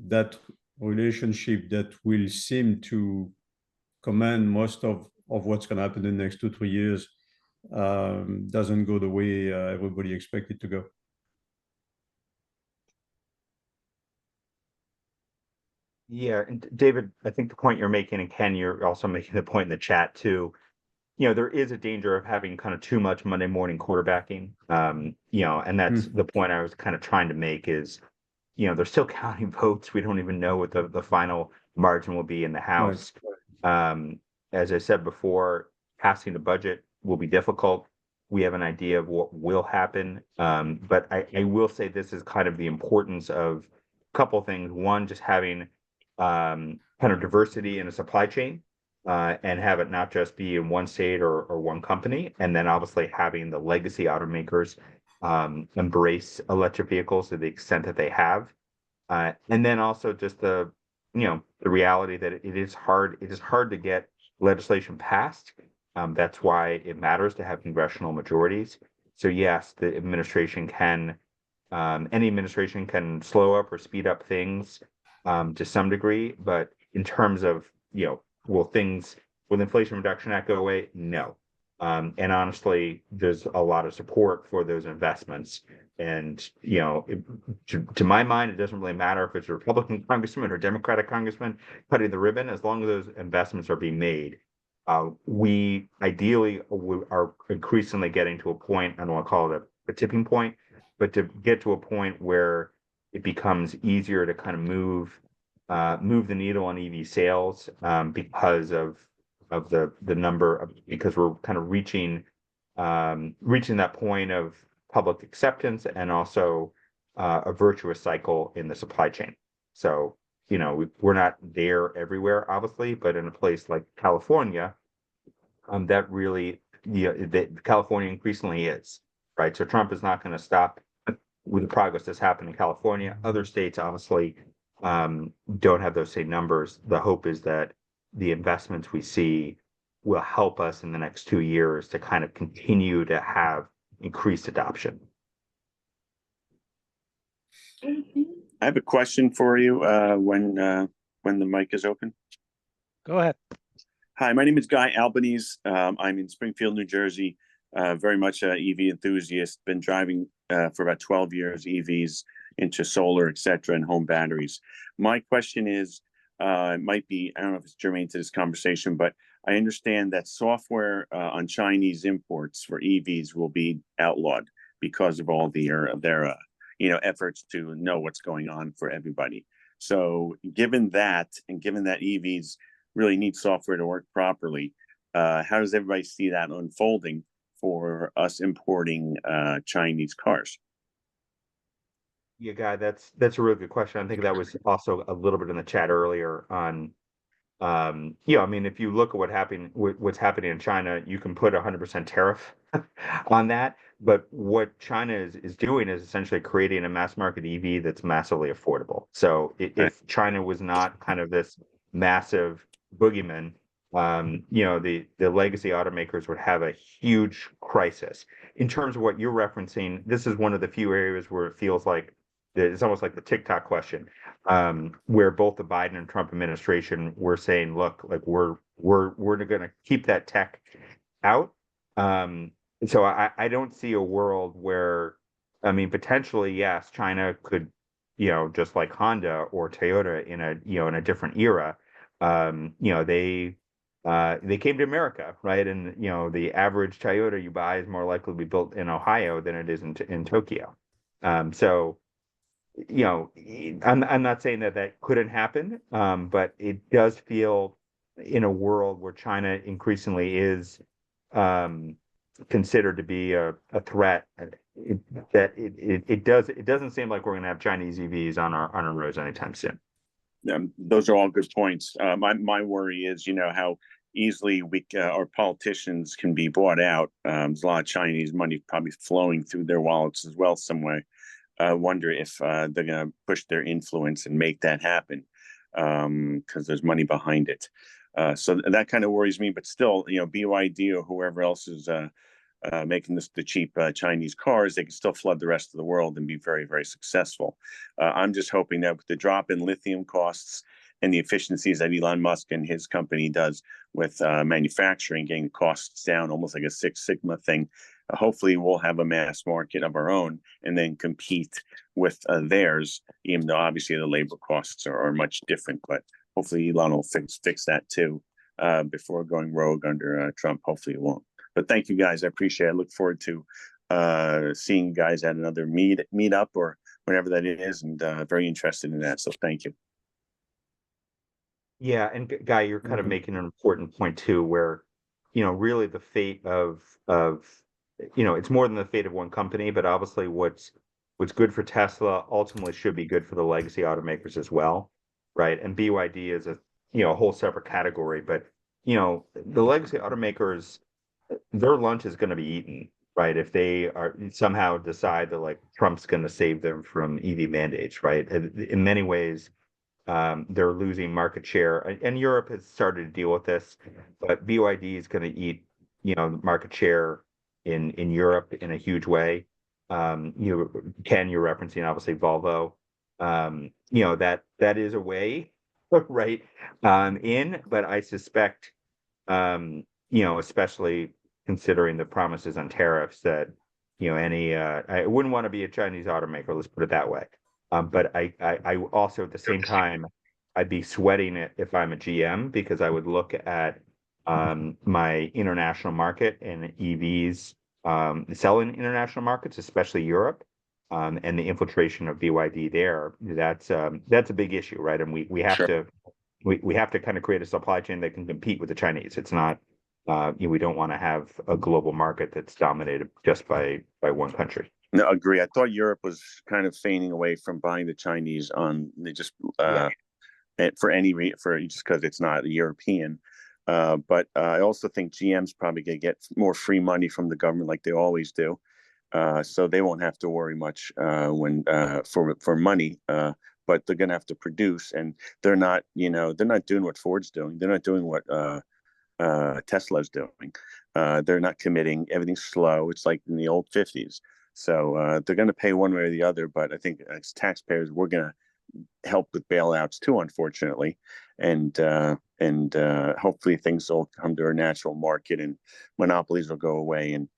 that relationship that will seem to command most of what's going to happen in the next 2-3 years doesn't go the way everybody expected to go. Yeah, and David, I think the point you're making, and Ken, you're also making the point in the chat too, there is a danger of having kind of too much Monday morning quarterbacking, and that's the point I was kind of trying to make is, they're still counting votes. We don't even know what the final margin will be in the House. Right. As I said before, passing the budget will be difficult. We have an idea of what will happen, but I will say this is kind of the importance of a couple of things. One, just having kind of diversity in a supply chain, and have it not just be in one state or one company, and then obviously having the legacy automakers embrace electric vehicles to the extent that they have, and then also just the reality that it is hard to get legislation passed. That's why it matters to have congressional majorities. So yes, the administration any administration can slow up or speed up things to some degree, but in terms of will things Will the Inflation Reduction Act go away? No. And honestly, there's a lot of support for those investments. And, you know, to my mind, it doesn't really matter if it's a Republican congressman or Democratic congressman cutting the ribbon, as long as those investments are being made. We ideally are increasingly getting to a point, I don't want to call it a tipping point, but to get to a point where it becomes easier to kind of move the needle on EV sales because of the number of, because we're kind of reaching that point of public acceptance and also a virtuous cycle in the supply chain. So, you know, we're not there everywhere, obviously, but in a place like California, that really, California increasingly is, right? So Trump is not going to stop with the progress that's happened in California. Other states obviously don't have those same numbers. The hope is that the investments we see will help us in the next 2 years to kind of continue to have increased adoption. I have a question for you when the mic is open. Go ahead. Hi, my name is Guy Albanese. I'm in Springfield, New Jersey. Very much an EV enthusiast. Been driving for about 12 years, EVs into solar, etc., and home batteries. My question is, it might be, I don't know if it's germane to this conversation, but I understand that software on Chinese imports for EVs will be outlawed because of all their efforts to know what's going on for everybody. So given that, and given that EVs really need software to work properly, how does everybody see that unfolding for us importing Chinese cars? Yeah, Guy, that's a really good question. I think that was also a little bit in the chat earlier on. I mean, if you look at what's happening in China, you can put 100% tariff on that. But what China is doing is essentially creating a mass market EV that's massively affordable. So if China was not kind of this massive boogeyman, the legacy automakers would have a huge crisis. In terms of what you're referencing, this is one of the few areas where it feels like it's almost like the TikTok question, where both the Biden and Trump administration were saying, look, like we're going to keep that tech out. So I don't see a world where, I mean, potentially, yes, China could, just like Honda or Toyota in a different era, they came to America, right? And, the average Toyota you buy is more likely to be built in Ohio than it is in Tokyo. So, I'm not saying that couldn't happen, but it does feel in a world where China increasingly is considered to be a threat, it doesn't seem like we're going to have Chinese EVs on our roads anytime soon. Those are all good points. My worry is, how easily our politicians can be bought out. There's a lot of Chinese money probably flowing through their wallets as well some way. I wonder if they're going to push their influence and make that happen because there's money behind it. So that kind of worries me. But still, BYD or whoever else is making the cheap Chinese cars, they can still flood the rest of the world and be very, very successful. I'm just hoping that with the drop in lithium costs and the efficiencies that Elon Musk and his company does with manufacturing, getting costs down, almost like a Six Sigma thing, hopefully we'll have a mass market of our own and then compete with theirs, even though obviously the labor costs are much different. But hopefully Elon will fix that too before going rogue under Trump. Hopefully it won't. But thank you guys. I appreciate it. I look forward to seeing you guys at another meet up or whatever that is, and very interested in that. So thank you. Yeah, and Guy, you're kind of making an important point too, where really the fate of it's more than the fate of one company, but obviously what's good for Tesla ultimately should be good for the legacy automakers as well, right? And BYD is a whole separate category, but the legacy automakers, their lunch is going to be eaten, right? If they somehow decide that like Trump's going to save them from EV mandates, right? In many ways, they're losing market share, and Europe has started to deal with this, but BYD is going to eat market share in Europe in a huge way. Ken, you're referencing obviously Volvo. That is a way, right? But I suspect you know, especially considering the promises on tariffs that, you know, any, I wouldn't want to be a Chinese automaker, let's put it that way. But I also at the same time, I'd be sweating it if I'm a GM, because I would look at my international market and EVs selling international markets, especially Europe, and the infiltration of BYD there. That's a big issue, right? And we have to we have to kind of create a supply chain that can compete with the Chinese. It's not you know, we don't want to have a global market that's dominated just by one country. No, agree. I thought Europe was kind of feigning away from buying the Chinese on they just for just because it's not European. But I also think GM's probably gonna get more free money from the government like they always do. So they won't have to worry much when for money. But they're gonna have to produce, and they're not, you know, they're not doing what Ford's doing. They're not doing what Tesla's doing. They're not committing. Everything's slow. It's like in the old 50s. So they're going to pay one way or the other. But I think as taxpayers, we're going to help with bailouts too, unfortunately. And hopefully things will come to a natural market and monopolies will go away and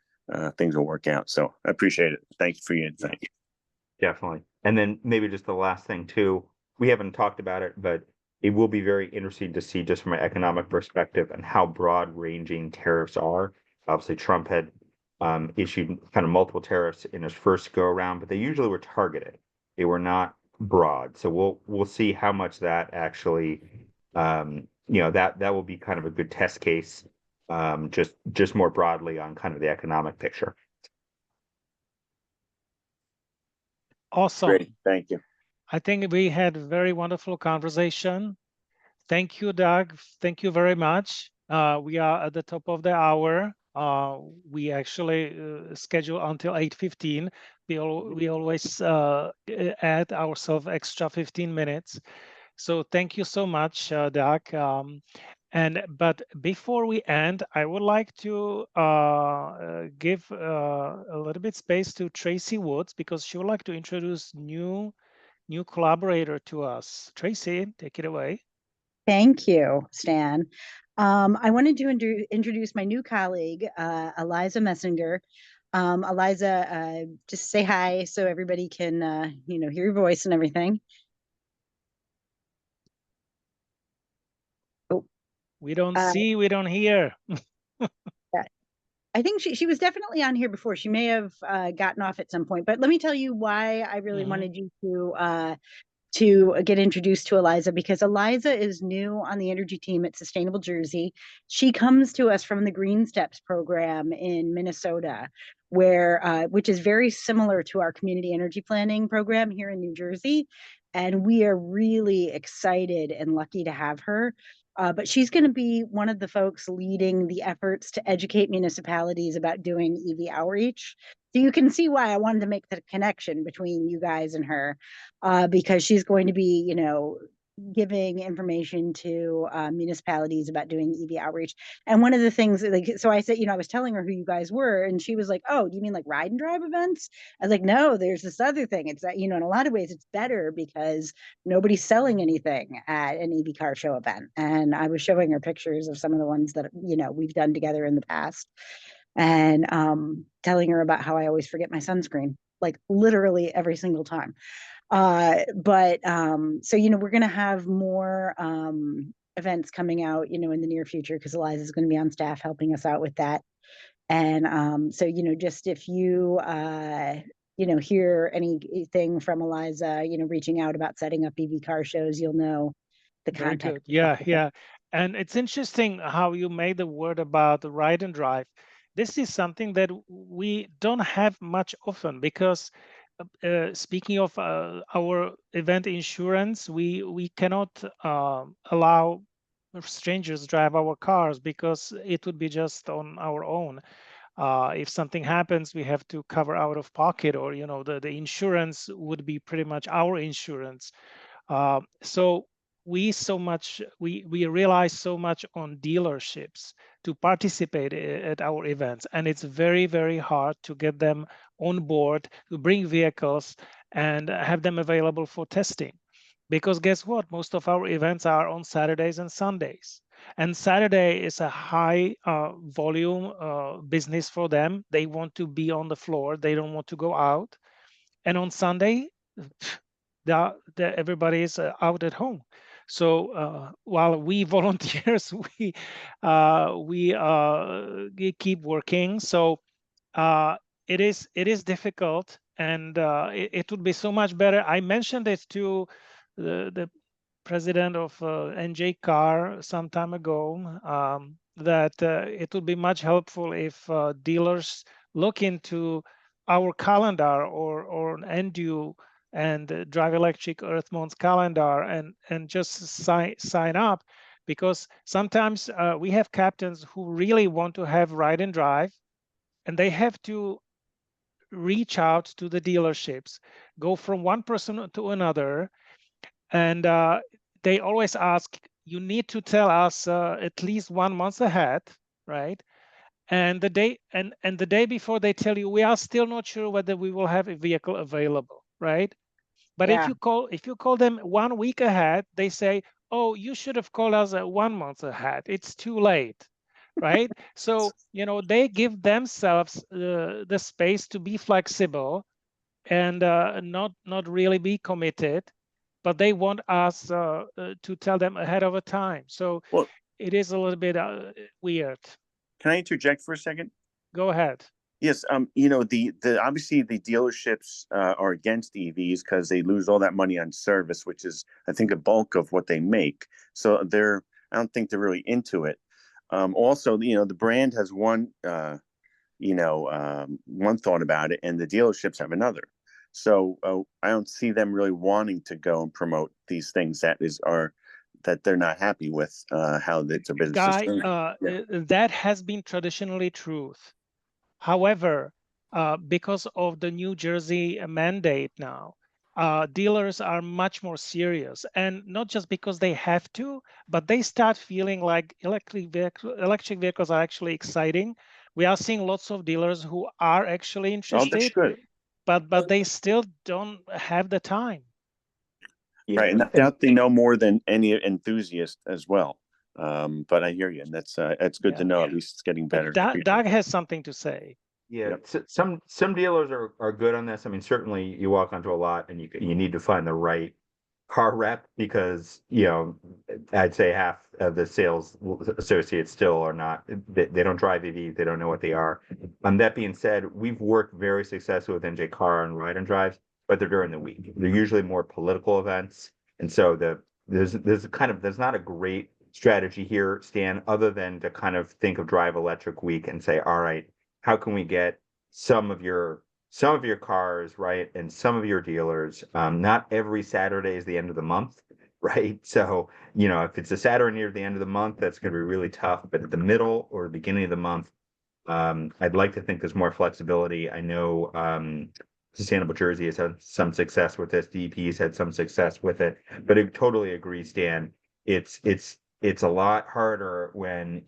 things will work out. So I appreciate it. Thank you for your insight. Definitely. And then maybe just the last thing too, we haven't talked about it, but it will be very interesting to see just from an economic perspective and how broad ranging tariffs are. Obviously, Trump had issued kind of multiple tariffs in his first go around, but they usually were targeted. They were not broad. So we'll see how much that actually, you know, that will be kind of a good test case, just more broadly on kind of the economic picture. Awesome. Great. Thank you. I think we had a very wonderful conversation. Thank you, Doug. Thank you very much. We are at the top of the hour. We actually schedule until 8:15. We always add ourselves extra 15 minutes. So thank you so much, Doug. But before we end, I would like to give a little bit space to Tracy Woods, because she would like to introduce new collaborator to us. Tracy, take it away. Thank you, Stan. I wanted to introduce my new colleague, Eliza Messinger. Eliza, just say hi so everybody can, you know, hear your voice and everything. Oh, we don't see, we don't hear. I think she was definitely on here before. She may have gotten off at some point, but let me tell you why I really wanted you to get introduced to Eliza, because Eliza is new on the energy team at Sustainable Jersey. She comes to us from the Green Steps program in Minnesota, where which is very similar to our community energy planning program here in New Jersey. And we are really excited and lucky to have her. But she's going to be one of the folks leading the efforts to educate municipalities about doing EV outreach. So you can see why I wanted to make the connection between you guys and her, because she's going to be, you know, giving information to municipalities about doing EV outreach. And one of the things, like, so I said, you know, I was telling her who you guys were, and she was like, "Oh, do you mean like ride and drive events?" I was like, "No, there's this other thing. It's that, you know, in a lot of ways it's better because nobody's selling anything at an EV car show event." And I was showing her pictures of some of the ones that, you know, we've done together in the past, and telling her about how I always forget my sunscreen, like literally every single time. So, you know, we're going to have more events coming out, you know, in the near future, because Eliza is going to be on staff helping us out with that. And so, you know, just if you, you know, hear anything from Eliza, you know, reaching out about setting up EV car shows, you'll know the contact. Yeah. And it's interesting how you made the word about the ride and drive. This is something that we don't have much often, because speaking of our event insurance, we cannot allow strangers drive our cars, because it would be just on our own. If something happens, we have to cover out of pocket, or, you know, the insurance would be pretty much our insurance. So we rely so much on dealerships to participate at our events, and it's very, very hard to get them on board, to bring vehicles and have them available for testing, because guess what, most of our events are on Saturdays and Sundays. And Saturday is a high volume business for them. They want to be on the floor. They don't want to go out. And on Sunday, everybody is out at home. So while we volunteers, we keep working. So it is difficult, and it would be so much better. I mentioned it to the president of NJCAR some time ago, that it would be much helpful if dealers look into our calendar or NDU and Drive Electric Earthmont's calendar and just sign up, because sometimes we have captains who really want to have ride and drive, and they have to reach out to the dealerships, go from one person to another, and they always ask, you need to tell us at least 1 month ahead, right? And the day before, they tell you, we are still not sure whether we will have a vehicle available, right? But if you call them 1 week ahead, they say, oh, you should have called us 1 month ahead. It's too late, right? So, they give themselves the space to be flexible and not really be committed, but they want us to tell them ahead of a time. So it is a little bit weird. Can I interject for a second? Go ahead. Yes, the obviously the dealerships are against EVs because they lose all that money on service, which is, I think, a bulk of what they make. So I don't think they're really into it. Also, the brand has one thought about it, and the dealerships have another. So I don't see them really wanting to go and promote these things that they're not happy with how it's a business. Guy, that has been traditionally truth. However, because of the New Jersey mandate now, dealers are much more serious, and not just because they have to, but they start feeling like electric vehicles are actually exciting. We are seeing lots of dealers who are actually interested, but they still don't have the time. Right, and that they know more than any enthusiast as well. But I hear you, and that's good to know. At least it's getting better. Doug has something to say. Yeah, some dealers are good on this. I mean, certainly you walk onto a lot and you need to find the right car rep, because I'd say half of the sales associates still are not. They don't drive EVs. They don't know what they are. That being said, we've worked very successfully with NJ Car and ride and drives, but they're during the week. They're usually more political events, and so there's not a great strategy here, Stan, other than to kind of think of Drive Electric Week and say, all right, how can we get some of your cars, right, and some of your dealers? Not every Saturday is the end of the month, right? So, if it's a Saturday near the end of the month, that's going to be really tough. But at the middle or beginning of the month, I'd like to think there's more flexibility. I know Sustainable Jersey has had some success with this. DEP's had some success with it. But I totally agree, Stan. It's a lot harder when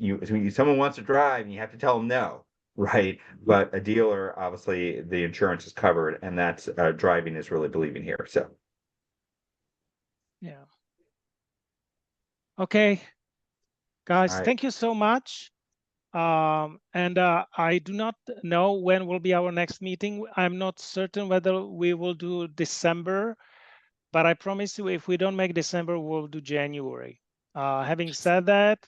someone wants to drive and you have to tell them no. Right. But a dealer, obviously, the insurance is covered, and that's driving is really believing here. So. Yeah. Okay, guys, right. Thank you so much. And I do not know when will be our next meeting. I'm not certain whether we will do December, but I promise you, if we don't make December, we'll do January. Having said that,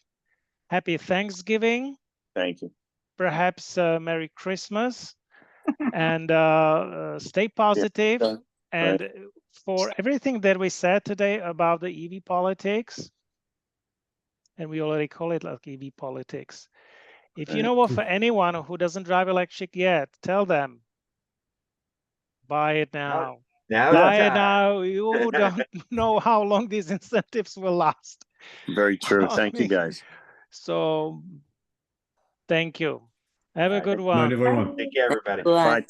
happy Thanksgiving. Thank you. Perhaps Merry Christmas, and stay positive. And for everything that we said today about the EV politics, and we already call it like EV politics. If you know of anyone who doesn't drive electric yet, tell them, buy it now. Buy it now. You don't know how long these incentives will last. Very true. Thank you, guys. So, thank you. Have a good one. Everyone. Take care, everybody. Bye.